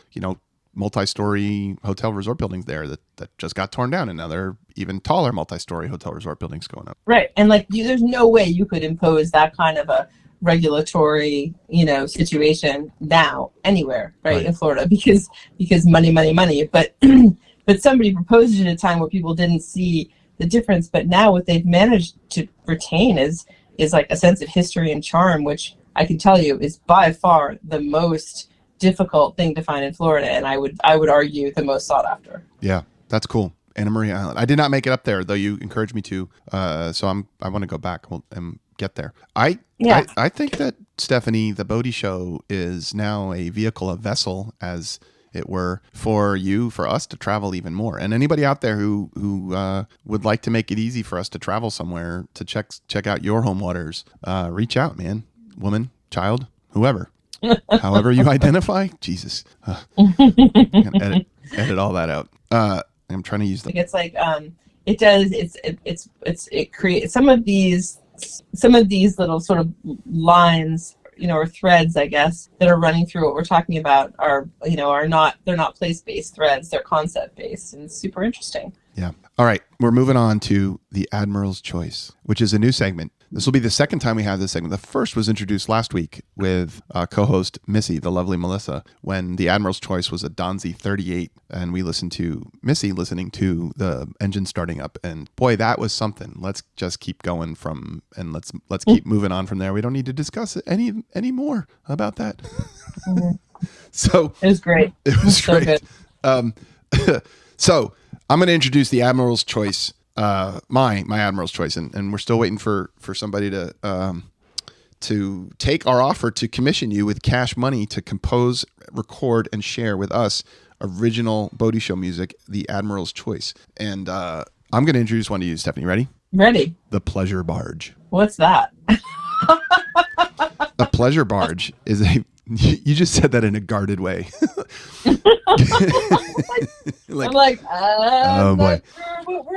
[SPEAKER 2] multi-story hotel resort buildings there that just got torn down, and now there are even taller multi-story hotel resort buildings going up.
[SPEAKER 3] Right. And like there's no way you could impose that kind of a regulatory, situation now anywhere, right, in Florida because money. But but somebody proposed it at a time where people didn't see the difference. But now what they've managed to retain is like a sense of history and charm, which I can tell you is by far the most difficult thing to find in Florida, and I would argue the most sought after.
[SPEAKER 2] Yeah, that's cool. Anna Maria Island. I did not make it up there, though you encouraged me to. So I want to go back and get there. I think that, Stephanie, the Bodhi Show is now a vehicle, a vessel, as it were, for us to travel even more. And anybody out there who would like to make it easy for us to travel somewhere to check out your home waters, reach out, man, woman, child, whoever. However you identify. Jesus. Edit all that out. I'm trying to use the.
[SPEAKER 3] It's like it does. It creates some of these little sort of lines, or threads, I guess, that are running through what we're talking about are not place-based threads. They're concept-based, and it's super interesting.
[SPEAKER 2] Yeah. All right. We're moving on to the Admiral's Choice, which is a new segment. This will be the second time we have this segment. The first was introduced last week with co-host Missy, the lovely Melissa, when the Admiral's Choice was a Donzi 38, and we listened to Missy listening to the engine starting up, and boy, that was something. Let's just keep going and let's keep moving on from there. We don't need to discuss it any more about that. So
[SPEAKER 3] it was great.
[SPEAKER 2] It was great.
[SPEAKER 3] So
[SPEAKER 2] so I'm going to introduce the Admiral's Choice. My Admiral's Choice, and we're still waiting for somebody to take our offer to commission you with cash money to compose, record, and share with us original Bodhi Show music, the Admiral's Choice. And I'm going to introduce one to you, Stephanie. Ready?
[SPEAKER 3] Ready.
[SPEAKER 2] The Pleasure Barge.
[SPEAKER 3] What's that?
[SPEAKER 2] A pleasure barge is a. You just said that in a guarded way.
[SPEAKER 3] I'm like,
[SPEAKER 2] oh boy.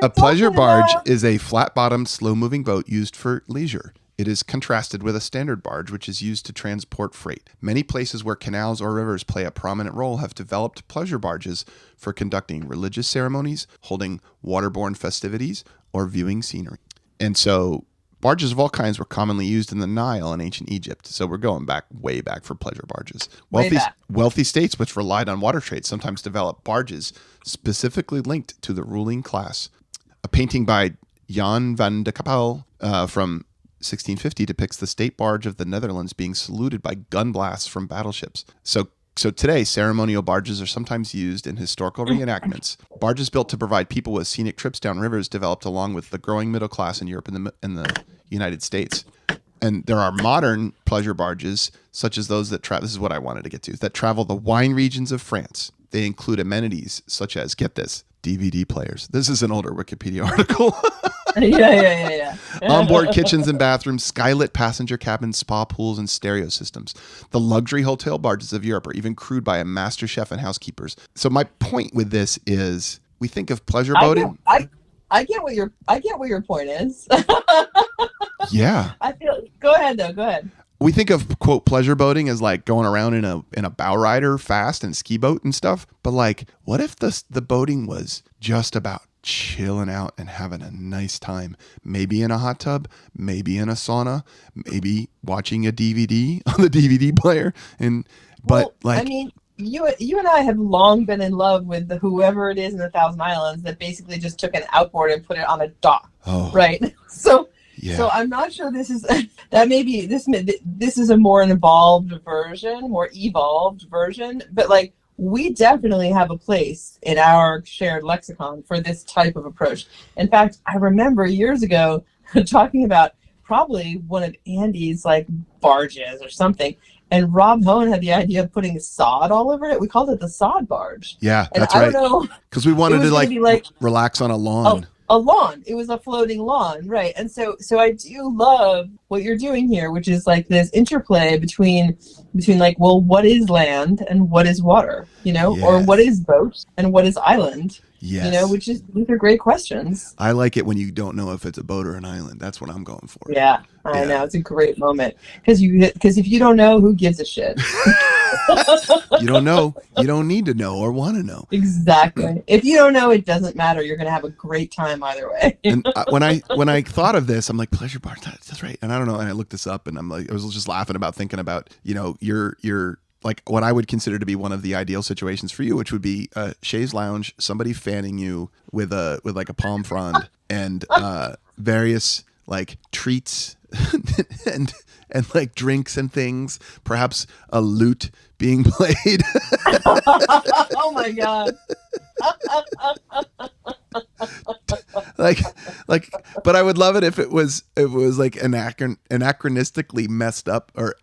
[SPEAKER 2] A pleasure barge is a flat-bottomed, slow-moving boat used for leisure. It is contrasted with a standard barge, which is used to transport freight. Many places where canals or rivers play a prominent role have developed pleasure barges for conducting religious ceremonies, holding waterborne festivities, or viewing scenery. And so barges of all kinds were commonly used in the Nile in ancient Egypt. So we're going way back for pleasure barges. Wealthy states which relied on water trade sometimes developed barges specifically linked to the ruling class. A painting by Jan van de Kapel from 1650 depicts the state barge of the Netherlands being saluted by gun blasts from battleships. So today, ceremonial barges are sometimes used in historical reenactments. Barges built to provide people with scenic trips down rivers developed along with the growing middle class in Europe and the United States. And there are modern pleasure barges, such as those that this is what I wanted to get to, that travel the wine regions of France. They include amenities such as, get this, DVD players. This is an older Wikipedia article.
[SPEAKER 3] Yeah.
[SPEAKER 2] Onboard kitchens and bathrooms, skylit passenger cabins, spa pools, and stereo systems. The luxury hotel barges of Europe are even crewed by a master chef and housekeepers. So my point with this is, we think of pleasure boating.
[SPEAKER 3] I get what your point is.
[SPEAKER 2] Yeah.
[SPEAKER 3] Go ahead.
[SPEAKER 2] We think of, quote, pleasure boating as like going around in a bow rider fast and ski boat and stuff. But like, what if the boating was just about chilling out and having a nice time? Maybe in a hot tub, maybe in a sauna, maybe watching a DVD on the DVD player. I mean, you and I have long been in love with the whoever it is in 1,000 Islands that basically just took an outboard and put it on a dock, right? So I'm not sure this is this is a more evolved version, but like we definitely have a place in our shared lexicon for this type of approach. In fact, I remember years ago talking about probably one of Andy's like barges or something. And Rob Hone had the idea of putting sod all over it. We called it the sod barge. Yeah, that's right. I don't know. Because we wanted to like relax on a lawn.
[SPEAKER 3] A lawn. It was a floating lawn, right? And so I do love what you're doing here, which is like this interplay between like, well, what is land and what is water, or what is boat and what is island, these are great questions.
[SPEAKER 2] I like it when you don't know if it's a boat or an island. That's what I'm going for.
[SPEAKER 3] Yeah, I know. It's a great moment because if you don't know, who gives a shit?
[SPEAKER 2] You don't know. You don't need to know or want to know.
[SPEAKER 3] Exactly. If you don't know, it doesn't matter. You're going to have a great time either way.
[SPEAKER 2] And when I thought of this, I'm like, pleasure barge. That's right. And I don't know. And I looked this up, and I'm like, I was just laughing about thinking about, your like what I would consider to be one of the ideal situations for you, which would be a chaise lounge, somebody fanning you with like a palm frond, and various like treats and like drinks and things, perhaps a lute being played.
[SPEAKER 3] Oh my God.
[SPEAKER 2] like but I would love it if it was like anachronistically messed up, or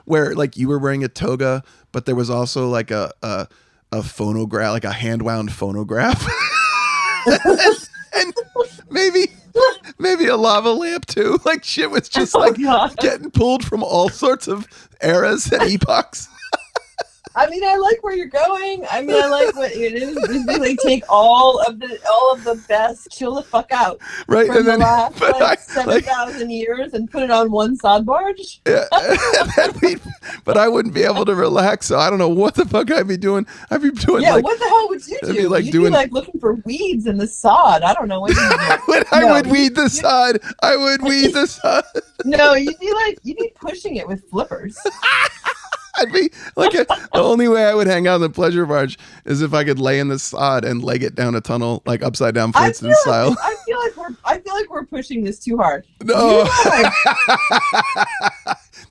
[SPEAKER 2] where like you were wearing a toga, but there was also like a phonograph, like a hand wound phonograph. and maybe a lava lamp too. Like shit was just like getting pulled from all sorts of eras and epochs.
[SPEAKER 3] I mean, I like where you're going. I mean, I like what it is. It's like take all of the best, chill the fuck out,
[SPEAKER 2] right?
[SPEAKER 3] From
[SPEAKER 2] And then,
[SPEAKER 3] the last
[SPEAKER 2] but
[SPEAKER 3] like 7,000 years, and put it on one sod barge.
[SPEAKER 2] Yeah, but I wouldn't be able to relax. So I don't know what the fuck I'd be doing. I'd be doing
[SPEAKER 3] what the hell would you do?
[SPEAKER 2] You'd
[SPEAKER 3] be like looking for weeds in the sod. I don't know what you do.
[SPEAKER 2] I would weed the sod. I would weed the sod.
[SPEAKER 3] No, you'd be pushing it with flippers.
[SPEAKER 2] I'd be like, the only way I would hang out on the pleasure barge is if I could lay in the sod and leg it down a tunnel, like upside down Flintstone style.
[SPEAKER 3] I feel like we're pushing this too hard.
[SPEAKER 2] No,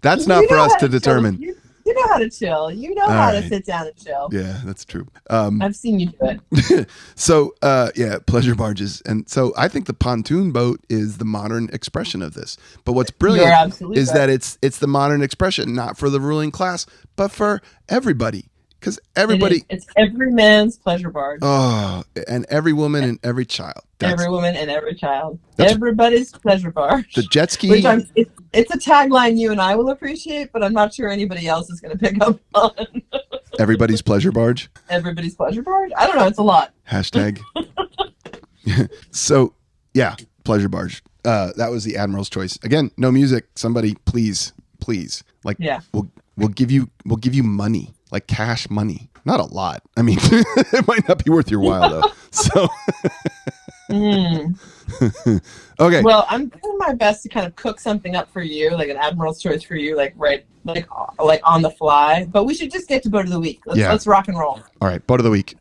[SPEAKER 2] that's not for us to determine.
[SPEAKER 3] You know how to chill. You know how to sit down and chill.
[SPEAKER 2] Yeah, that's true.
[SPEAKER 3] I've seen you do it.
[SPEAKER 2] So, pleasure barges. And so I think the pontoon boat is the modern expression of this. But what's brilliant is that it's the modern expression, not for the ruling class, but for everybody. Because everybody...
[SPEAKER 3] It's every man's pleasure barge.
[SPEAKER 2] Oh, and every woman and every child.
[SPEAKER 3] Every woman and every child. Everybody's pleasure barge.
[SPEAKER 2] The jet ski...
[SPEAKER 3] It's a tagline you and I will appreciate, but I'm not sure anybody else is going to pick up on.
[SPEAKER 2] Everybody's pleasure barge?
[SPEAKER 3] Everybody's pleasure barge? I don't know. It's a lot.
[SPEAKER 2] Hashtag. So, yeah, pleasure barge. That was the Admiral's choice. Again, no music. Somebody, please. Like, we'll give you money. Like cash money, not a lot. I mean, it might not be worth your while though. So, okay.
[SPEAKER 3] Well, I'm doing my best to kind of cook something up for you, like an Admiral's choice for you, like on the fly. But we should just get to boat of the week. Let's rock and roll.
[SPEAKER 2] All right, boat of the week.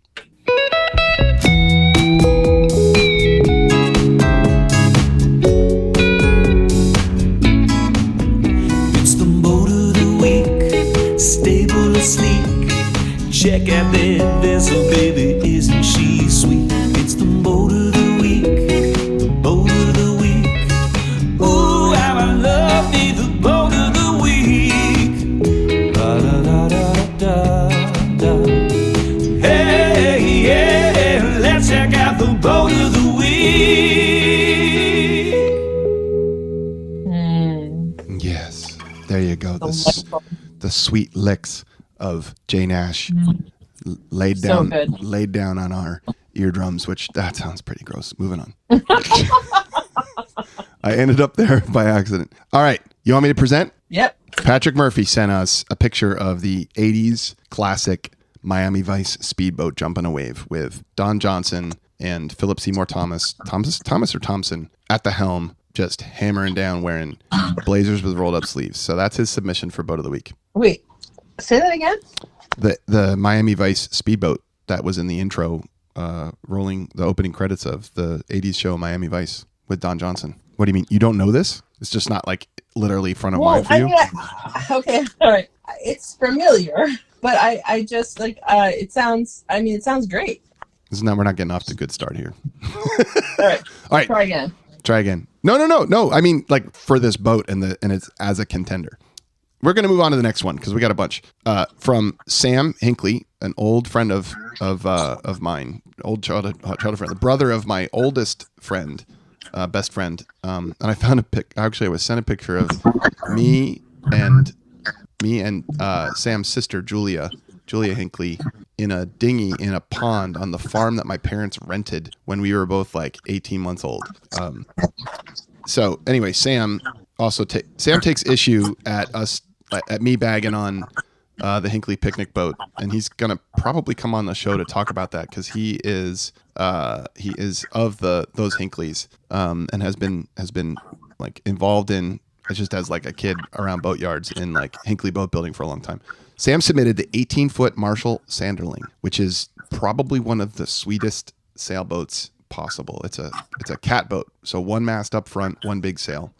[SPEAKER 1] It's the boat of the week, stable asleep. Check out that vessel, baby, isn't she sweet? It's the boat of the week, the boat of the week. Ooh, how I love me, the boat of the week. La da da da da da. Hey, yeah, let's check out the boat of the week.
[SPEAKER 2] Yes, there you go. The sweet licks of Jane Ash laid down on our eardrums, which that sounds pretty gross. Moving on. I ended up there by accident. All right. You want me to present?
[SPEAKER 3] Yep.
[SPEAKER 2] Patrick Murphy sent us a picture of the 80s classic Miami Vice speedboat jumping a wave with Don Johnson and Philip Seymour Thomas or Thompson at the helm, just hammering down wearing blazers with rolled up sleeves. So that's his submission for boat of the week.
[SPEAKER 3] Wait. Say that again.
[SPEAKER 2] The Miami Vice speedboat that was in the intro, rolling the opening credits of the 80s show Miami Vice with Don Johnson. What do you mean? You don't know this? It's just not like literally front of mind for you?
[SPEAKER 3] Okay. All right. It's familiar, but I just like, it sounds great.
[SPEAKER 2] We're not getting off to a good start here.
[SPEAKER 3] All right.
[SPEAKER 2] Try again. No. I mean, like for this boat and it's as a contender. We're going to move on to the next one because we got a bunch. From Sam Hinckley, an old friend of mine, old childhood friend, the brother of my oldest friend, best friend. And I found a pic. Actually, I was sent a picture of me and Sam's sister Julia Hinckley in a dinghy in a pond on the farm that my parents rented when we were both like 18 months old. So anyway, Sam takes issue at me bagging on the Hinckley picnic boat, and he's gonna probably come on the show to talk about that because he is of those Hinckleys, and has been like involved in, just as like a kid around boat yards in like Hinckley boat building for a long time. Sam submitted the 18-foot Marshall Sanderling, which is probably one of the sweetest sailboats possible. It's a cat boat, so one mast up front, one big sail.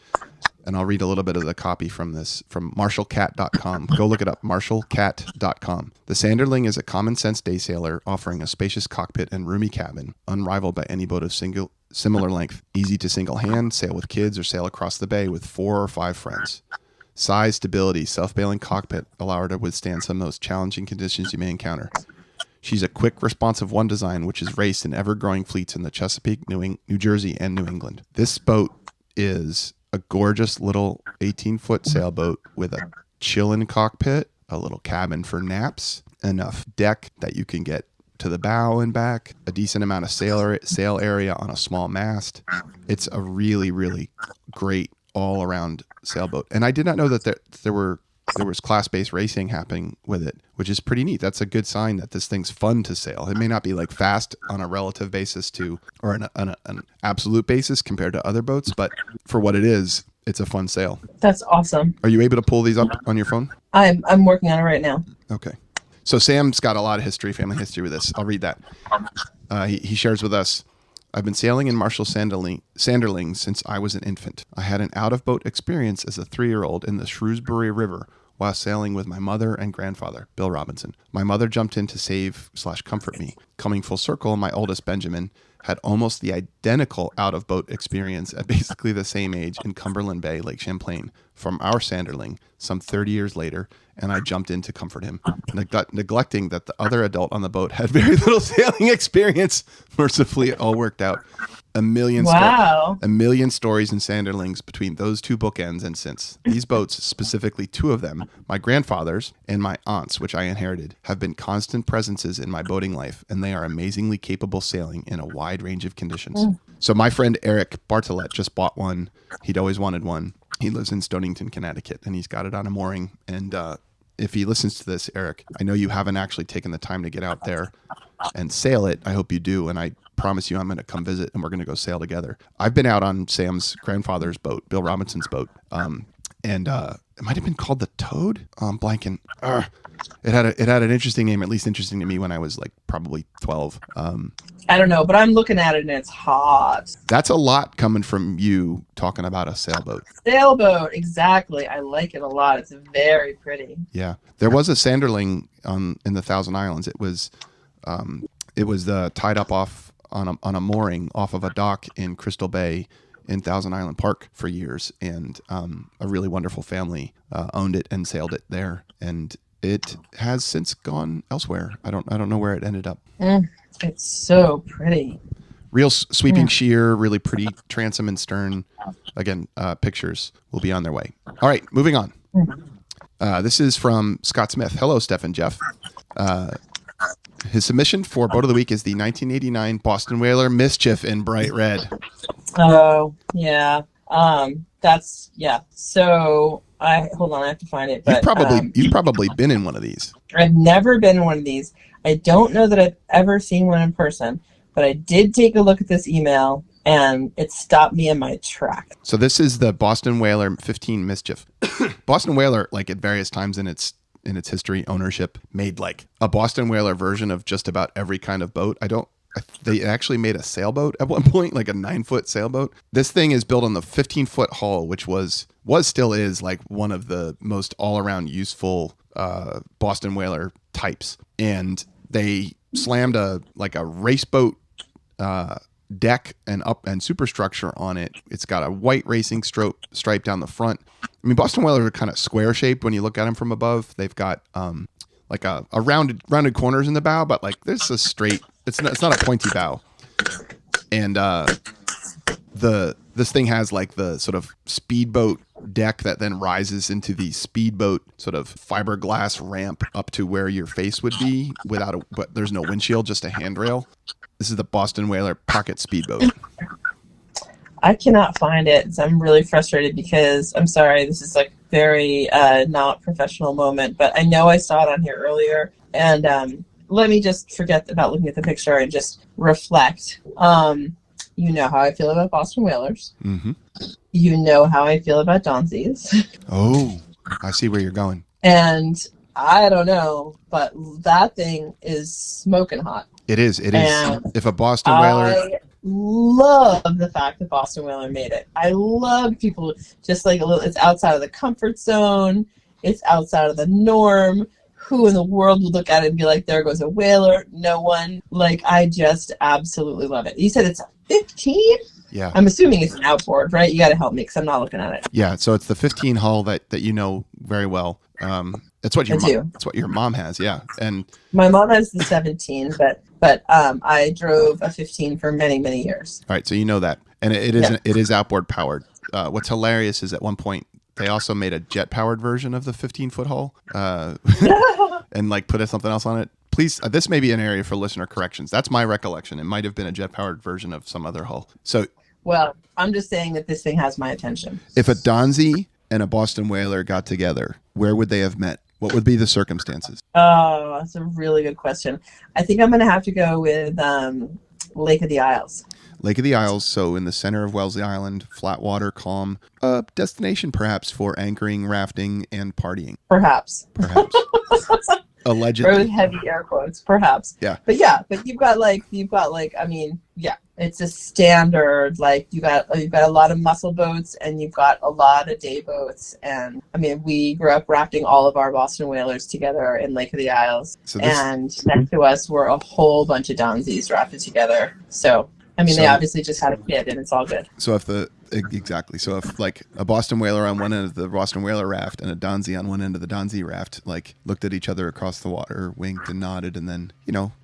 [SPEAKER 2] And I'll read a little bit of the copy from marshallcat.com. Go look it up, marshallcat.com. The Sanderling is a common sense day sailor offering a spacious cockpit and roomy cabin, unrivaled by any boat of similar length. Easy to single hand, sail with kids, or sail across the bay with 4 or 5 friends. Size, stability, self-bailing cockpit allow her to withstand some of the most challenging conditions you may encounter. She's a quick, responsive one design, which is raced in ever-growing fleets in the Chesapeake, New Jersey, and New England. This boat is a gorgeous little 18-foot sailboat with a chill-in cockpit, a little cabin for naps, enough deck that you can get to the bow and back, a decent amount of sail area on a small mast. It's a really, really great all-around sailboat. And I did not know that there was class-based racing happening with it, which is pretty neat. That's a good sign that this thing's fun to sail. It may not be like fast on a relative basis or an absolute basis compared to other boats, but for what it is, it's a fun sail.
[SPEAKER 3] That's awesome.
[SPEAKER 2] Are you able to pull these up on your phone?
[SPEAKER 3] I'm working on it right now.
[SPEAKER 2] Okay. So Sam's got a lot of family history with this. I'll read that. He shares with us, I've been sailing in Marshall Sanderling since I was an infant. I had an out-of-boat experience as a 3-year-old in the Shrewsbury River while sailing with my mother and grandfather, Bill Robinson. My mother jumped in to save/comfort me. Coming full circle, my oldest, Benjamin, had almost the identical out-of-boat experience at basically the same age in Cumberland Bay, Lake Champlain, from our Sanderling some 30 years later, and I jumped in to comfort him, neglecting that the other adult on the boat had very little sailing experience. Mercifully, it all worked out. A million stories and Sanderlings between those two bookends, and since. These boats, specifically 2 of them, my grandfather's and my aunt's, which I inherited, have been constant presences in my boating life, and they are amazingly capable sailing in a wide range of conditions. So my friend Eric Bartolet just bought one. He'd always wanted one. He lives in Stonington, Connecticut, and he's got it on a mooring. And if he listens to this, Eric, I know you haven't actually taken the time to get out there and sail it. I hope you do, and I promise you I'm going to come visit and we're going to go sail together. I've been out on Sam's grandfather's boat, Bill Robinson's boat, and it might have been called the Toad. I'm blanking. It had an interesting name, at least interesting to me when I was like probably 12.
[SPEAKER 3] I don't know, but I'm looking at it and it's hot.
[SPEAKER 2] That's a lot coming from you talking about a sailboat.
[SPEAKER 3] Sailboat, exactly. I like it a lot. It's very pretty.
[SPEAKER 2] Yeah, there was a Sanderling in the Thousand Islands. It was tied up off on a mooring off of a dock in Crystal Bay in Thousand Island Park for years, and a really wonderful family owned it and sailed it there, and it has since gone elsewhere. I don't know where it ended up.
[SPEAKER 3] It's so pretty.
[SPEAKER 2] Real sweeping sheer, really pretty transom and stern. Again, pictures will be on their way. All right, moving on. This is from Scott Smith. Hello, Steph and Jeff. His submission for Boat of the Week is the 1989 Boston Whaler Mischief in bright red.
[SPEAKER 3] Oh, yeah. So hold on, I have to find it. But,
[SPEAKER 2] you've probably been in one of these.
[SPEAKER 3] I've never been in one of these. I don't know that I've ever seen one in person, but I did take a look at this email and it stopped me in my track.
[SPEAKER 2] So this is the Boston Whaler 15 Mischief. Boston Whaler, like at various times in its history, ownership, made like a Boston Whaler version of just about every kind of boat. They actually made a sailboat at one point, like a 9-foot sailboat. This thing is built on the 15-foot hull, which still is like one of the most all-around useful Boston Whaler types. And they slammed a race boat deck and superstructure on it. It's got a white racing stripe down the front. I mean, Boston Whalers are kind of square shaped when you look at them from above. They've got like a rounded corners in the bow, but like this is straight. It's not a pointy bow. And this thing has like the sort of speedboat deck that then rises into the speedboat sort of fiberglass ramp up to where your face would be but there's no windshield, just a handrail. This is the Boston Whaler Pocket Speedboat.
[SPEAKER 3] I cannot find it. So I'm really frustrated because I'm sorry. This very not professional moment, but I know I saw it on here earlier. And let me just forget about looking at the picture and just reflect. You know how I feel about Boston Whalers.
[SPEAKER 2] Mm-hmm.
[SPEAKER 3] You know how I feel about Donzies.
[SPEAKER 2] Oh, I see where you're going.
[SPEAKER 3] And I don't know, but that thing is smoking hot.
[SPEAKER 2] It is. It
[SPEAKER 3] And
[SPEAKER 2] is. If a Boston Whaler...
[SPEAKER 3] I love the fact that Boston Whaler made it. I love people just like a little, it's outside of the comfort zone. It's outside of the norm. Who in the world would look at it and be like, there goes a whaler? No one. Like, I just absolutely love it. You said it's a 15?
[SPEAKER 2] Yeah.
[SPEAKER 3] I'm assuming it's an outboard, right? You got to help me because I'm not looking at it.
[SPEAKER 2] Yeah. So it's the 15 hull that you know very well. That's what your mom has. Yeah. And
[SPEAKER 3] my mom has the 17, but I drove a 15 for many, many years.
[SPEAKER 2] All right. So you know that. And it is outboard powered. What's hilarious is at one point, they also made a jet-powered version of the 15-foot hull and like put something else on it. Please, this may be an area for listener corrections. That's my recollection. It might have been a jet-powered version of some other hull. So,
[SPEAKER 3] well, I'm just saying that this thing has my attention.
[SPEAKER 2] If a Donzi and a Boston Whaler got together, where would they have met? What would be the circumstances?
[SPEAKER 3] Oh, that's a really good question. I think I'm going to have to go with Lake of the Isles.
[SPEAKER 2] Lake of the Isles, so in the center of Wellesley Island, flat water, calm, destination perhaps for anchoring, rafting, and partying.
[SPEAKER 3] Perhaps.
[SPEAKER 2] Allegedly.
[SPEAKER 3] Or with heavy air quotes, perhaps.
[SPEAKER 2] Yeah.
[SPEAKER 3] But you've got I mean, yeah, it's a standard, like you've got a lot of muscle boats and you've got a lot of day boats. And I mean, we grew up rafting all of our Boston Whalers together in Lake of the Isles. And next to us were a whole bunch of Donzies rafted together. So, I mean, they obviously just had a kid and it's all good.
[SPEAKER 2] So if like a Boston Whaler on one end of the Boston Whaler raft and a Donzi on one end of the Donzi raft, like looked at each other across the water, winked and nodded, and then,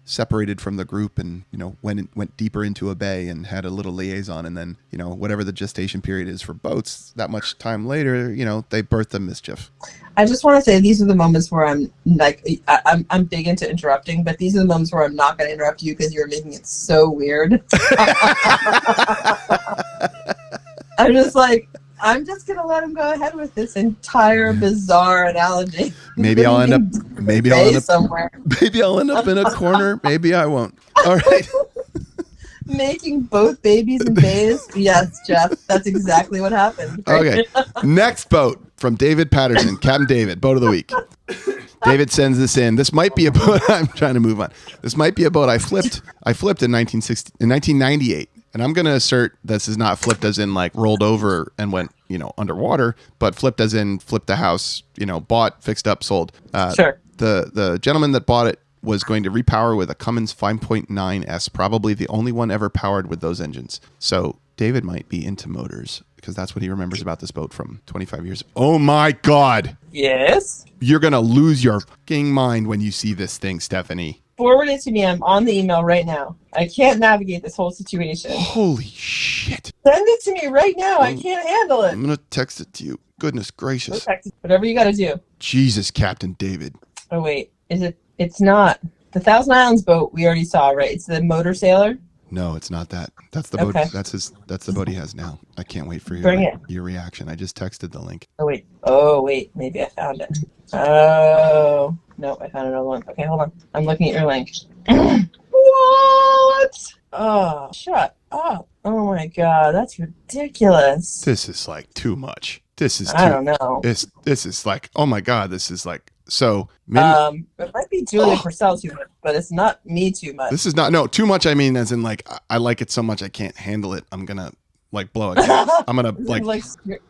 [SPEAKER 2] separated from the group and, went deeper into a bay and had a little liaison. And then, whatever the gestation period is for boats, that much time later, they birth the mischief.
[SPEAKER 3] I just want to say these are the moments where I'm like, I'm big into interrupting, but these are the moments where I'm not going to interrupt you because you're making it so weird. I'm just going to let him go ahead with this entire bizarre analogy.
[SPEAKER 2] Maybe I'll end up
[SPEAKER 3] somewhere.
[SPEAKER 2] Maybe I'll end up in a corner. Maybe I won't. All right.
[SPEAKER 3] Making both babies and bays. Yes, Jeff, that's exactly what happened.
[SPEAKER 2] Okay. Next boat from David Patterson, Captain David, boat of the week. David sends this in. This might be a boat. I'm trying to move on. This might be a boat I flipped in 1998. And I'm going to assert this is not flipped as in like rolled over and went, underwater, but flipped as in flipped the house, bought, fixed up, sold.
[SPEAKER 3] Sure.
[SPEAKER 2] The gentleman that bought it was going to repower with a Cummins 5.9S, probably the only one ever powered with those engines. So David might be into motors because that's what he remembers about this boat from 25 years. Oh my God.
[SPEAKER 3] Yes.
[SPEAKER 2] You're going to lose your fucking mind when you see this thing, Stephanie.
[SPEAKER 3] Forward it to me. I'm on the email right now. I can't navigate this whole situation.
[SPEAKER 2] Holy shit.
[SPEAKER 3] Send it to me right now. I can't handle it.
[SPEAKER 2] I'm going to text it to you. Goodness gracious.
[SPEAKER 3] Whatever you got to do.
[SPEAKER 2] Jesus, Captain David.
[SPEAKER 3] Oh, wait. Is it? It's not. The Thousand Islands boat we already saw, right? It's the Motor Sailor?
[SPEAKER 2] No, it's not that. That's the boat. That's the boat he has now. I can't wait for your reaction. I just texted the link.
[SPEAKER 3] Oh, wait. Maybe I found it. Oh. No, I found another one. Okay, hold on. I'm looking at your link. What? Oh, shut up. Oh my God, that's ridiculous.
[SPEAKER 2] This is like too much.
[SPEAKER 3] I don't know.
[SPEAKER 2] This is like, oh my God, this is like, so.
[SPEAKER 3] It might be Julia Purcell too much, but it's not me too much.
[SPEAKER 2] This is not, too much. I mean, as in like, I like it so much I can't handle it. I'm going to like blow a gas. I'm going to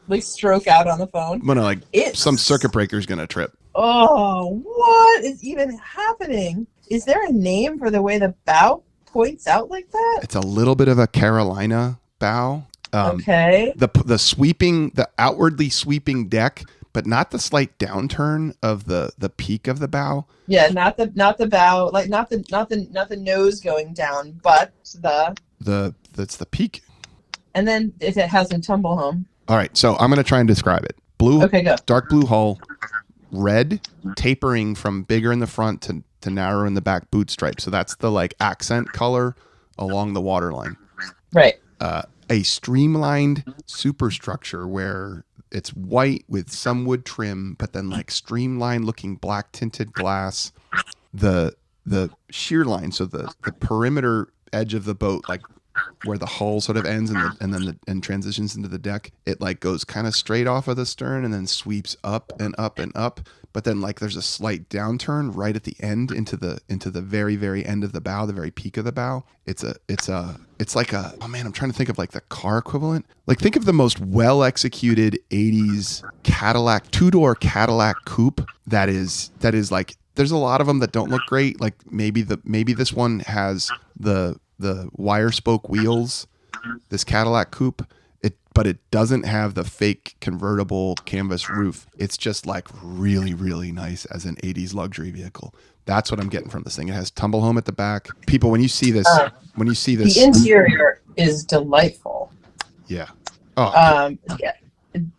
[SPEAKER 3] like stroke out on the phone.
[SPEAKER 2] I'm going to some circuit breaker is going to trip.
[SPEAKER 3] Oh, what is even happening? Is there a name for the way the bow points out like that?
[SPEAKER 2] It's a little bit of a Carolina bow.
[SPEAKER 3] Okay.
[SPEAKER 2] The outwardly sweeping deck, but not the slight downturn of the peak of the bow.
[SPEAKER 3] Yeah, not the bow, like not the nose going down, but
[SPEAKER 2] that's the peak.
[SPEAKER 3] And then if it has a tumble home.
[SPEAKER 2] All right, so I'm going to try and describe it. Blue.
[SPEAKER 3] Okay, go.
[SPEAKER 2] Dark blue hull. Red tapering from bigger in the front to narrower in the back boot stripe. So that's the like accent color along the waterline.
[SPEAKER 3] Right.
[SPEAKER 2] A streamlined superstructure where it's white with some wood trim, but then like streamlined looking black tinted glass. The shear line, so the perimeter edge of the boat, like where the hull sort of ends and transitions into the deck, it like goes kind of straight off of the stern and then sweeps up and up and up. But then like there's a slight downturn right at the end into the very, very end of the bow, the very peak of the bow. It's like a, oh man, I'm trying to think of like the car equivalent. Like think of the most well executed 80s Cadillac, two-door Cadillac coupe that is like, there's a lot of them that don't look great. Like maybe this one has the wire spoke wheels, this Cadillac coupe, but it doesn't have the fake convertible canvas roof. It's just like really, really nice as an 80s luxury vehicle. That's what I'm getting from this thing. It has tumble home at the back. People, when you see this,
[SPEAKER 3] the interior is delightful.
[SPEAKER 2] Yeah. Oh,
[SPEAKER 3] Yeah.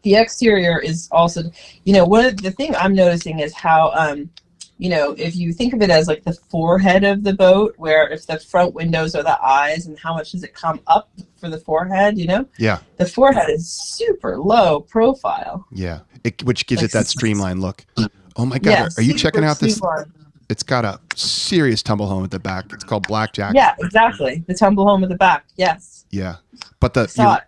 [SPEAKER 3] The exterior is also, one of the thing I'm noticing is how, if you think of it as like the forehead of the boat, where if the front windows are the eyes and how much does it come up for the forehead,
[SPEAKER 2] Yeah.
[SPEAKER 3] The forehead is super low profile.
[SPEAKER 2] Yeah. Which gives it that streamlined look. Oh my God. Are you checking out this? It's got a serious tumble home at the back. It's called Blackjack.
[SPEAKER 3] Yeah, exactly. The tumble home at the back. Yes.
[SPEAKER 2] Yeah. But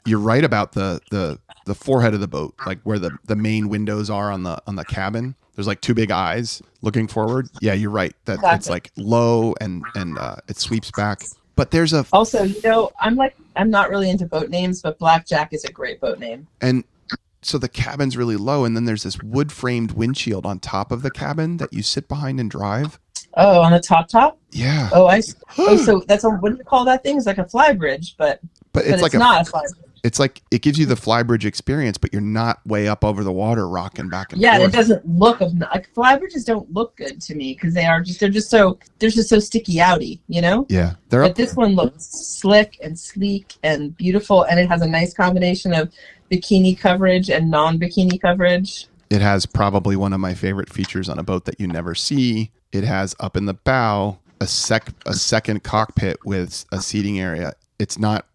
[SPEAKER 2] you're right about the forehead of the boat, like where the main windows are on the cabin. There's like two big eyes looking forward. Yeah, you're right. That exactly. It's like low and it sweeps back. But there's
[SPEAKER 3] also, I'm not really into boat names, but Blackjack is a great boat name.
[SPEAKER 2] And so the cabin's really low, and then there's this wood framed windshield on top of the cabin that you sit behind and drive.
[SPEAKER 3] Oh, on the top?
[SPEAKER 2] Yeah.
[SPEAKER 3] Oh, so that's what do you call that thing? It's like a fly bridge, but it's not a fly bridge.
[SPEAKER 2] It's like it gives you the fly-bridge experience, but you're not way up over the water rocking back and forth.
[SPEAKER 3] Yeah, it doesn't look like fly bridges don't look good to me because they're just so sticky outy,
[SPEAKER 2] Yeah,
[SPEAKER 3] but this one looks slick and sleek and beautiful, and it has a nice combination of bikini coverage and non-bikini coverage.
[SPEAKER 2] It has probably one of my favorite features on a boat that you never see. It has up in the bow a second cockpit with a seating area. It's not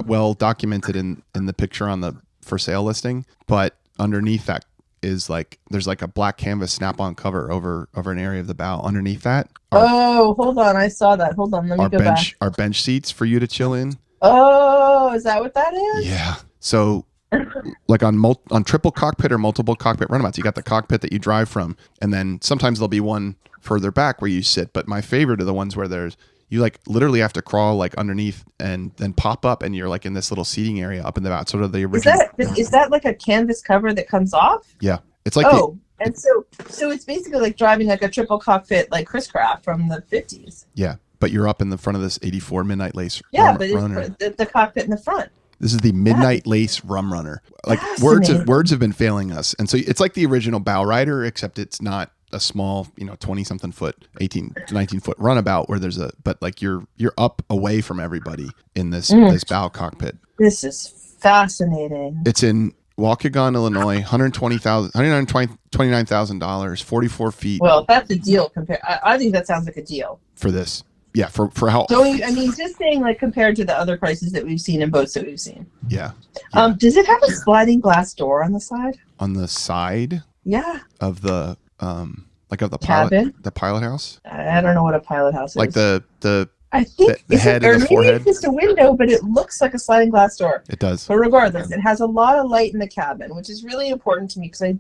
[SPEAKER 2] well documented in the picture on the for sale listing, but underneath that is there's a black canvas snap-on cover over an area of the bow. Underneath that,
[SPEAKER 3] hold on, I saw that. Hold on, let me go back.
[SPEAKER 2] Our bench seats for you to chill in.
[SPEAKER 3] Oh, is that what that is?
[SPEAKER 2] Yeah. So like on triple cockpit or multiple cockpit runabouts, you got the cockpit that you drive from, and then sometimes there'll be one further back where you sit. But my favorite are the ones where you literally have to crawl like underneath and then pop up, and you're like in this little seating area up in the bow. Sort of the original.
[SPEAKER 3] Is that like a canvas cover that comes off?
[SPEAKER 2] Yeah, it's like
[SPEAKER 3] and so it's basically like driving like a triple cockpit like Chris Craft from the 50s.
[SPEAKER 2] Yeah, but you're up in the front of this 84 Midnight Lace.
[SPEAKER 3] But
[SPEAKER 2] runner.
[SPEAKER 3] It's the cockpit in the front.
[SPEAKER 2] This is the Midnight Lace Rum Runner. Like words have been failing us, and so it's like the original bow rider, except it's not a small 20 something foot 18 to 19 foot runabout where but like you're up away from everybody in this bow cockpit.
[SPEAKER 3] This is fascinating.
[SPEAKER 2] It's in Waukegan, Illinois. $129,000, 44 feet.
[SPEAKER 3] Well, that's a deal I think that sounds like a deal
[SPEAKER 2] for this. Yeah, for how.
[SPEAKER 3] So just saying, like compared to the other prices that we've seen in boats that we've seen.
[SPEAKER 2] Yeah.
[SPEAKER 3] Does it have a sliding glass door on the side?
[SPEAKER 2] On the side?
[SPEAKER 3] Yeah.
[SPEAKER 2] Of the like of the
[SPEAKER 3] cabin?
[SPEAKER 2] The pilot house?
[SPEAKER 3] I don't know what a pilot house is.
[SPEAKER 2] Like the
[SPEAKER 3] I think
[SPEAKER 2] the head and the forehead.
[SPEAKER 3] Maybe it's just a window, but it looks like a sliding glass door.
[SPEAKER 2] It does.
[SPEAKER 3] But regardless, it has a lot of light in the cabin, which is really important to me because I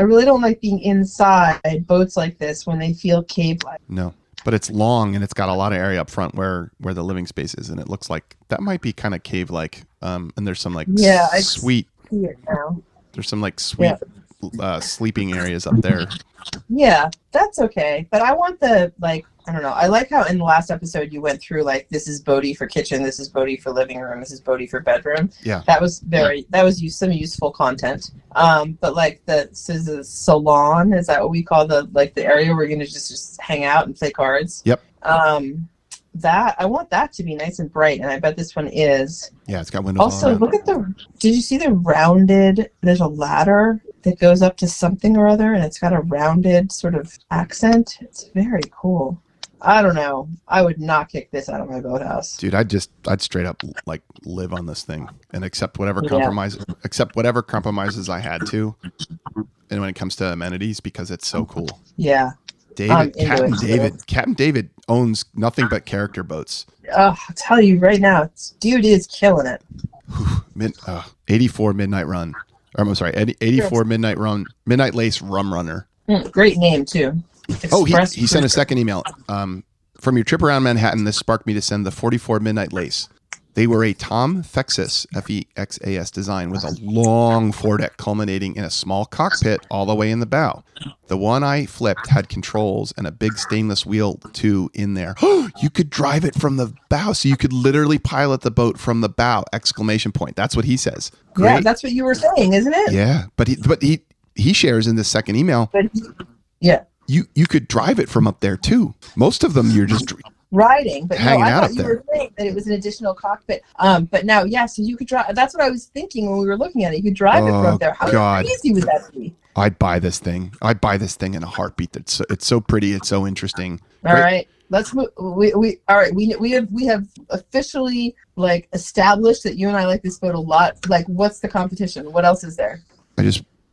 [SPEAKER 3] really don't like being inside boats like this when they feel cave-like.
[SPEAKER 2] No. But it's long and it's got a lot of area up front where the living space is, and it looks like that might be kind of cave-like. And there's some sweet.
[SPEAKER 3] See it now.
[SPEAKER 2] There's some sweet sleeping areas up there.
[SPEAKER 3] Yeah, that's okay. But I want I don't know. I like how in the last episode you went through this is boaty for kitchen, this is boaty for living room, this is boaty for bedroom.
[SPEAKER 2] Yeah.
[SPEAKER 3] That was some useful content. But this is a salon, is that what we call the area where you're gonna just hang out and play cards?
[SPEAKER 2] Yep.
[SPEAKER 3] That I want that to be nice and bright, and I bet this one is.
[SPEAKER 2] Yeah, it's got windows.
[SPEAKER 3] Also, look at did you see the rounded, there's a ladder that goes up to something or other, and it's got a rounded sort of accent. It's very cool. I don't know. I would not kick this out of my boathouse.
[SPEAKER 2] Dude, I'd straight up like live on this thing and accept whatever
[SPEAKER 3] Yeah.
[SPEAKER 2] compromises I had to. And when it comes to amenities, because it's so cool.
[SPEAKER 3] Yeah. I'm
[SPEAKER 2] David,
[SPEAKER 3] into
[SPEAKER 2] Captain
[SPEAKER 3] it, too.
[SPEAKER 2] David, Captain David owns nothing but character boats.
[SPEAKER 3] I'll tell you right now, dude is killing it.
[SPEAKER 2] 84 Midnight Run. Or, I'm sorry, 84 Midnight Run, Midnight Lace Rum Runner.
[SPEAKER 3] Great name too.
[SPEAKER 2] Oh, he sent a second email. From your trip around Manhattan, this sparked me to send the 44 Midnight Lace. They were a Tom Fexas, Fexas design with a long foredeck culminating in a small cockpit all the way in the bow. The one I flipped had controls and a big stainless wheel too in there. You could drive it from the bow, so you could literally pilot the boat from the bow! ! That's what he says. Great.
[SPEAKER 3] Yeah, that's what you were saying, isn't it?
[SPEAKER 2] Yeah, but he shares in this second email.
[SPEAKER 3] Yeah.
[SPEAKER 2] You could drive it from up there too. Most of them you're just
[SPEAKER 3] riding, but
[SPEAKER 2] hanging
[SPEAKER 3] I
[SPEAKER 2] out
[SPEAKER 3] thought
[SPEAKER 2] up
[SPEAKER 3] you
[SPEAKER 2] there.
[SPEAKER 3] were saying that it was an additional cockpit. But now, yeah, so you could drive. That's what I was thinking when we were looking at it. You could drive it from there. How crazy would that be?
[SPEAKER 2] I'd buy this thing. I'd buy this thing in a heartbeat. It's so pretty. It's so interesting.
[SPEAKER 3] All right, let's move. We have officially like established that you and I like this boat a lot. Like, what's the competition? What else is there?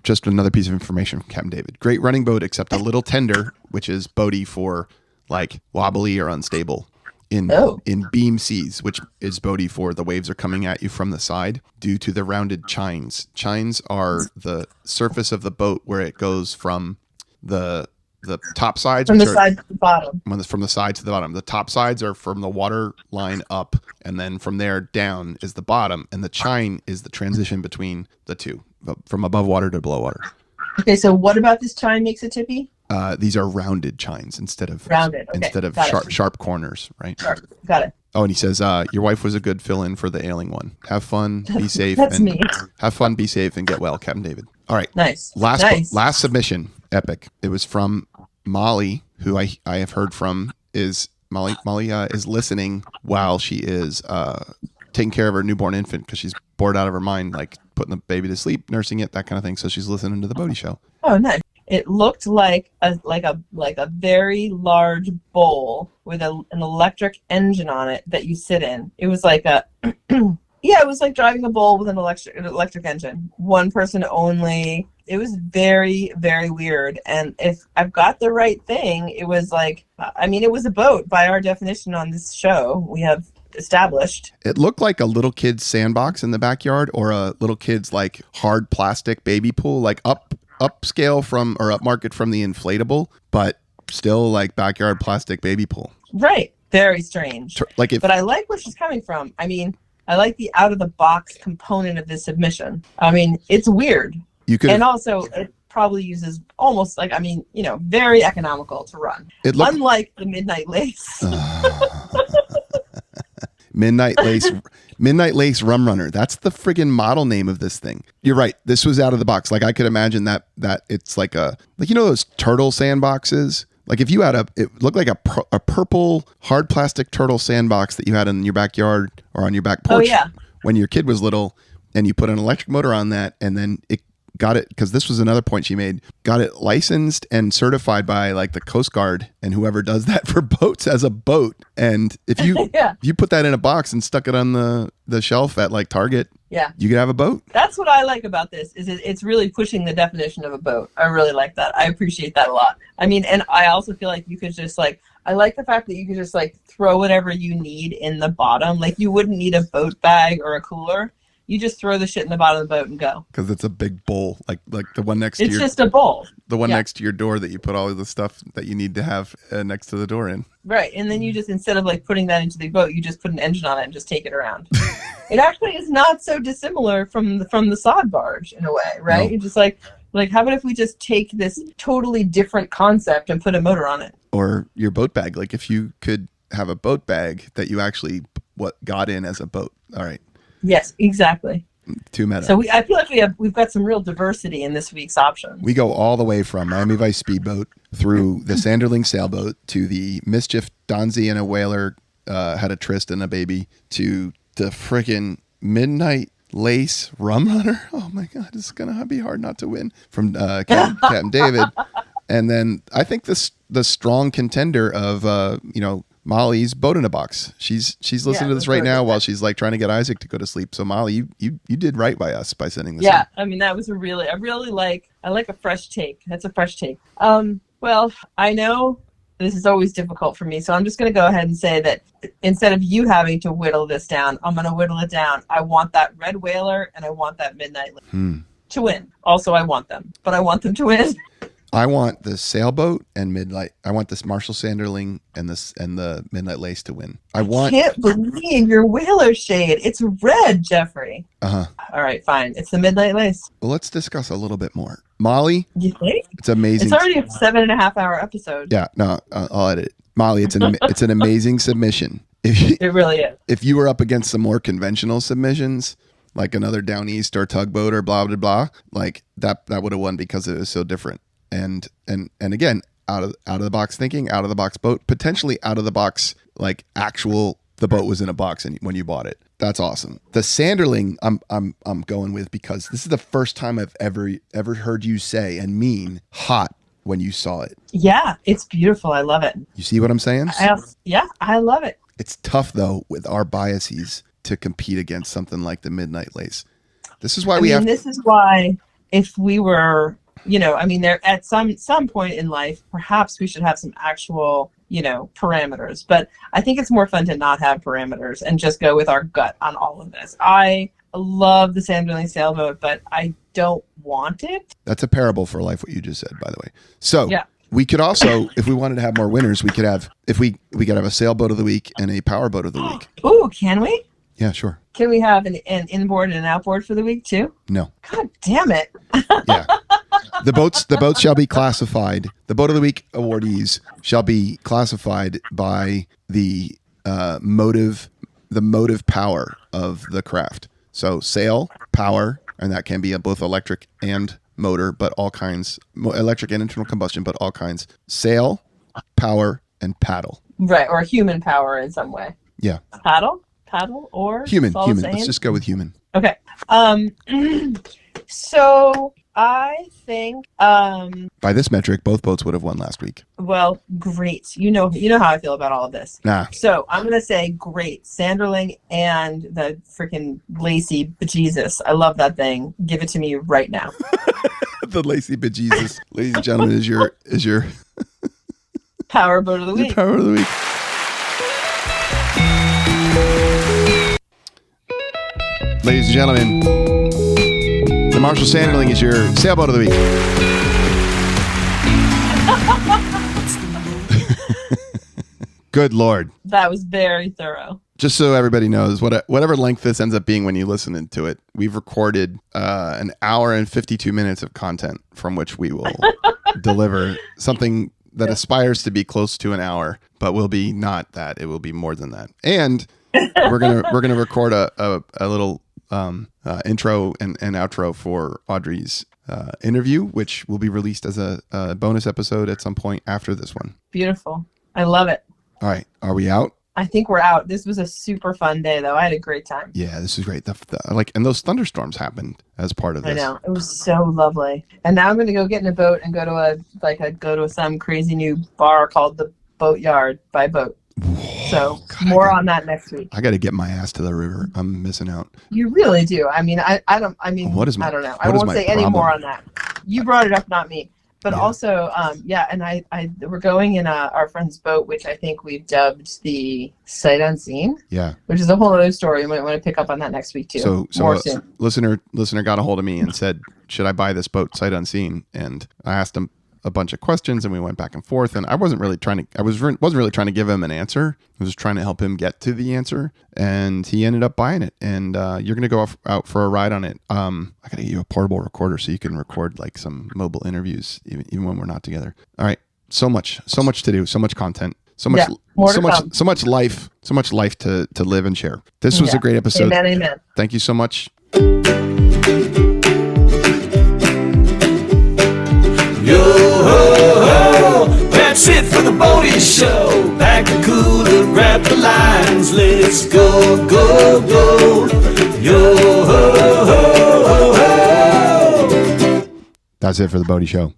[SPEAKER 2] Just another piece of information from Captain David. Great running boat, except a little tender, which is boaty for like wobbly or unstable in beam seas, which is boaty for the waves are coming at you from the side due to the rounded chines. Chines are the surface of the boat where it goes from the top sides
[SPEAKER 3] From the side to the bottom.
[SPEAKER 2] From the side to the bottom. The top sides are from the water line up, and then from there down is the bottom, and the chine is the transition between the two, from above water to below water.
[SPEAKER 3] Okay, so what about this chine makes it tippy?
[SPEAKER 2] These are rounded chines instead of sharp corners, right?
[SPEAKER 3] Sure. Got it.
[SPEAKER 2] Oh, and he says, your wife was a good fill-in for the ailing one. Have fun, be safe,
[SPEAKER 3] That's me.
[SPEAKER 2] Have fun, be safe, and get well, Captain David. All right.
[SPEAKER 3] Nice.
[SPEAKER 2] Last submission, epic. It was from Molly, who I have heard from is is listening while she is taking care of her newborn infant because she's bored out of her mind, like putting the baby to sleep, nursing it, that kind of thing. So she's listening to the Bodie Show.
[SPEAKER 3] Oh, nice. It looked like a very large bowl with an electric engine on it that you sit in. It was like a yeah, it was like driving a bowl with an electric engine. One person only. It was very, very weird. And if I've got the right thing, it was like, it was a boat by our definition on this show. We have established.
[SPEAKER 2] It looked like a little kid's sandbox in the backyard or a little kid's like hard plastic baby pool, like upscale from or upmarket from the inflatable, but still like backyard plastic baby pool.
[SPEAKER 3] Right. Very strange.
[SPEAKER 2] But
[SPEAKER 3] I like where she's coming from. I like the out of the box component of this submission. It's weird. And also it probably uses almost like, very economical to run. Unlike the Midnight Lace.
[SPEAKER 2] Midnight Lace Rum Runner. That's the friggin' model name of this thing. You're right. This was out of the box. Like I could imagine that it's like those turtle sandboxes. Like if you had it looked like a purple hard plastic turtle sandbox that you had in your backyard or on your back porch when your kid was little, and you put an electric motor on that, and then it got it, because this was another point she made, got it licensed and certified by like the Coast Guard and whoever does that for boats as a boat. And if you you put that in a box and stuck it on the shelf at like Target, you could have a boat.
[SPEAKER 3] That's what I like about this, is it's really pushing the definition of a boat. I really like that. I appreciate that a lot. And I also feel like you could just like, I like the fact that you could just like throw whatever you need in the bottom. Like you wouldn't need a boat bag or a cooler. You just throw the shit in the bottom of the boat and go. Because
[SPEAKER 2] it's a big bowl, like the one next to your...
[SPEAKER 3] It's just a bowl.
[SPEAKER 2] The one next to your door that you put all of the stuff that you need to have next to the door in.
[SPEAKER 3] Right, and then you just, instead of like putting that into the boat, you just put an engine on it and just take it around. It actually is not so dissimilar from the sod barge in a way, right? No. You're just like, how about if we just take this totally different concept and put a motor on it?
[SPEAKER 2] Or your boat bag. Like if you could have a boat bag that you actually got in as a boat. All right.
[SPEAKER 3] Yes, exactly.
[SPEAKER 2] Too meta.
[SPEAKER 3] So I feel like we've got some real diversity in this week's options.
[SPEAKER 2] We go all the way from Miami Vice Speedboat through the Sanderling Sailboat to the Mischief Donzi and a whaler had a tryst and a baby to the freaking Midnight Lace Rum Runner. Oh my God, it's gonna be hard not to win from Captain David. And then I think the strong contender of Molly's Boat in a Box. She's listening to this right now while she's like trying to get Isaac to go to sleep. So Molly, you did right by us by sending this.
[SPEAKER 3] Yeah,
[SPEAKER 2] in.
[SPEAKER 3] I mean that was I like a fresh take. That's a fresh take. Well, I know this is always difficult for me, so I'm just going to go ahead and say that instead of you having to whittle this down, I'm going to whittle it down. I want that red whaler and I want that midnight to win. Also, I want them, but I want them to win.
[SPEAKER 2] I want the sailboat and midnight. I want this Marshall Sanderling and the midnight lace to win. I
[SPEAKER 3] can't believe your whaler shade. It's red, Jeffrey.
[SPEAKER 2] All
[SPEAKER 3] right, fine. It's the midnight lace.
[SPEAKER 2] Well, let's discuss a little bit more. Molly,
[SPEAKER 3] you think?
[SPEAKER 2] It's amazing.
[SPEAKER 3] It's already a 7.5 hour episode.
[SPEAKER 2] Yeah, no, I'll edit it. Molly, it's an amazing submission.
[SPEAKER 3] It really is.
[SPEAKER 2] If you were up against some more conventional submissions, like another Down East or tugboat or blah blah blah, like that would have won because it was so different. And again, out of the box thinking, out of the box boat, potentially out of the box, like the boat was in a box and when you bought it. That's awesome. The Sanderling I'm going with because this is the first time I've ever heard you say and mean hot when you saw it.
[SPEAKER 3] Yeah, it's beautiful. I love it.
[SPEAKER 2] You see what I'm saying?
[SPEAKER 3] I love it.
[SPEAKER 2] It's tough though with our biases to compete against something like the Midnight Lace. This is why this
[SPEAKER 3] is why if we were, there at some point in life, perhaps we should have some actual, parameters. But I think it's more fun to not have parameters and just go with our gut on all of this. I love the Sanderling sailboat, but I don't want it.
[SPEAKER 2] That's a parable for life, what you just said, by the way. So we could also, if we wanted to have more winners, we could have, we could have a sailboat of the week and a power boat of the week.
[SPEAKER 3] Ooh, can we?
[SPEAKER 2] Yeah, sure.
[SPEAKER 3] Can we have an inboard and an outboard for the week too?
[SPEAKER 2] No.
[SPEAKER 3] God damn it.
[SPEAKER 2] Yeah. The boats shall be classified. The boat of the week awardees shall be classified by the motive power of the craft. So sail, power, and that can be both electric and motor, but all kinds, electric and internal combustion, but all kinds. Sail, power, and paddle.
[SPEAKER 3] Right, or human power in some way.
[SPEAKER 2] Yeah.
[SPEAKER 3] Paddle or
[SPEAKER 2] human. Let's just go with human.
[SPEAKER 3] Okay. So I think
[SPEAKER 2] by this metric, both boats would have won last week.
[SPEAKER 3] Well, great. You know how I feel about all of this.
[SPEAKER 2] Nah.
[SPEAKER 3] So I'm gonna say great. Sanderling and the freaking lacy bejesus. I love that thing. Give it to me right now.
[SPEAKER 2] The lacy bejesus, ladies and gentlemen, is your
[SPEAKER 3] power boat of the week.
[SPEAKER 2] Power of the week. Ladies and gentlemen, the Marshall Sanderling is your sailboat of the week. Good Lord.
[SPEAKER 3] That was very thorough.
[SPEAKER 2] Just so everybody knows, whatever length this ends up being when you listen to it, we've recorded an hour and 52 minutes of content from which we will deliver something that aspires to be close to an hour, but will be not that. It will be more than that. And we're gonna record a little intro and outro for Audrey's interview, which will be released as a bonus episode at some point after this one.
[SPEAKER 3] Beautiful. I love it.
[SPEAKER 2] All right. Are we out?
[SPEAKER 3] I think we're out. This was a super fun day, though. I had a great time.
[SPEAKER 2] Yeah, this is great. And those thunderstorms happened as part of this.
[SPEAKER 3] I know. It was so lovely. And now I'm going to go get in a boat and go to some crazy new bar called the Boatyard by Boat. So more on that next week.
[SPEAKER 2] I got to get my ass to the river. I'm missing out.
[SPEAKER 3] You really do. I mean, I don't know. I won't say any more on that. You brought it up, not me. But also, and we're going in our friend's boat, which I think we've dubbed the Sight Unseen. Yeah. Which is a whole other story. We might want to pick up on that next week too.
[SPEAKER 2] So listener got a hold of me and said, should I buy this boat Sight Unseen? And I asked him a bunch of questions and we went back and forth, and I wasn't really trying to give him an answer. I was just trying to help him get to the answer, and he ended up buying it. And you're going to go out for a ride on it. I got to get you a portable recorder so you can record like some mobile interviews even when we're not together. All right. So much to do, so much content, so much life to live and share. This was a great episode.
[SPEAKER 3] Amen.
[SPEAKER 2] Thank you so much.
[SPEAKER 1] Yo ho ho, that's it for the Bodie Show. Pack the cooler, grab the lines, let's go, go, go. Yo ho ho ho ho.
[SPEAKER 2] That's it for the Bodie Show.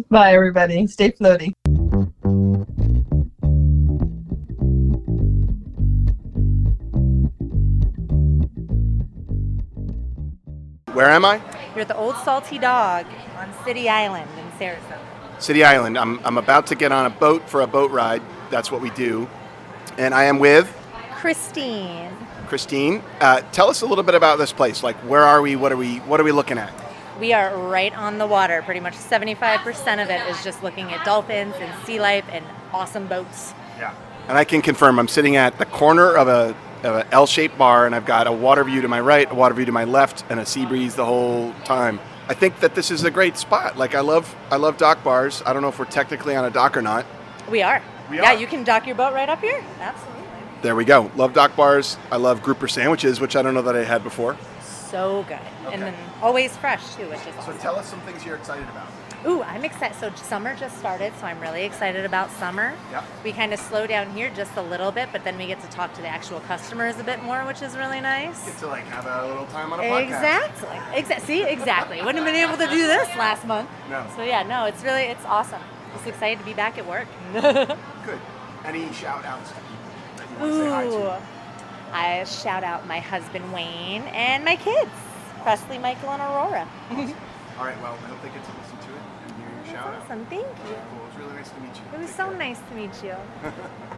[SPEAKER 3] Bye, everybody. Stay floaty.
[SPEAKER 2] Where am I?
[SPEAKER 4] You're at the Old Salty Dog on City Island in Sarasota.
[SPEAKER 2] City Island. I'm about to get on a boat for a boat ride. That's what we do. And I am with
[SPEAKER 4] Christine.
[SPEAKER 2] Christine. Tell us a little bit about this place. Like, where are we? What are we looking at?
[SPEAKER 4] We are right on the water. Pretty much 75% of it is just looking at dolphins and sea life and awesome boats.
[SPEAKER 2] Yeah. And I can confirm I'm sitting at the corner of a L-shaped bar, and I've got a water view to my right, a water view to my left, and a sea breeze the whole time. I think that this is a great spot. Like, I love dock bars. I don't know if we're technically on a dock or not.
[SPEAKER 4] We are.
[SPEAKER 2] We
[SPEAKER 4] Yeah,
[SPEAKER 2] are.
[SPEAKER 4] you can dock your boat right up here. Absolutely.
[SPEAKER 2] There we go. Love dock bars. I love grouper sandwiches, which I don't know that I had before.
[SPEAKER 4] So good.
[SPEAKER 2] Okay.
[SPEAKER 4] And then always fresh, too, which is
[SPEAKER 2] So
[SPEAKER 4] awesome.
[SPEAKER 2] tell us some things you're excited about.
[SPEAKER 4] Ooh, I'm excited. So summer just started, so I'm really excited about summer.
[SPEAKER 2] Yeah.
[SPEAKER 4] We kind of slow down here just a little bit, but then we get to talk to the actual customers a bit more, which is really nice.
[SPEAKER 2] Get to like have a little time on a podcast.
[SPEAKER 4] Exactly. See, exactly. Wouldn't have been able to do this last month.
[SPEAKER 2] No.
[SPEAKER 4] So yeah, no, it's awesome. Just excited to be back at work.
[SPEAKER 2] Good. Any shout outs to people that you want to say hi
[SPEAKER 4] Ooh,
[SPEAKER 2] to?
[SPEAKER 4] I shout out my husband Wayne and my kids, Presley, Michael, and Aurora.
[SPEAKER 2] All right, well, I hope they get to listen to it and hear your shout out.
[SPEAKER 4] Awesome, thank you.
[SPEAKER 2] Cool. It was really nice to meet you.
[SPEAKER 4] It was
[SPEAKER 2] Take
[SPEAKER 4] so
[SPEAKER 2] care.
[SPEAKER 4] nice to meet you.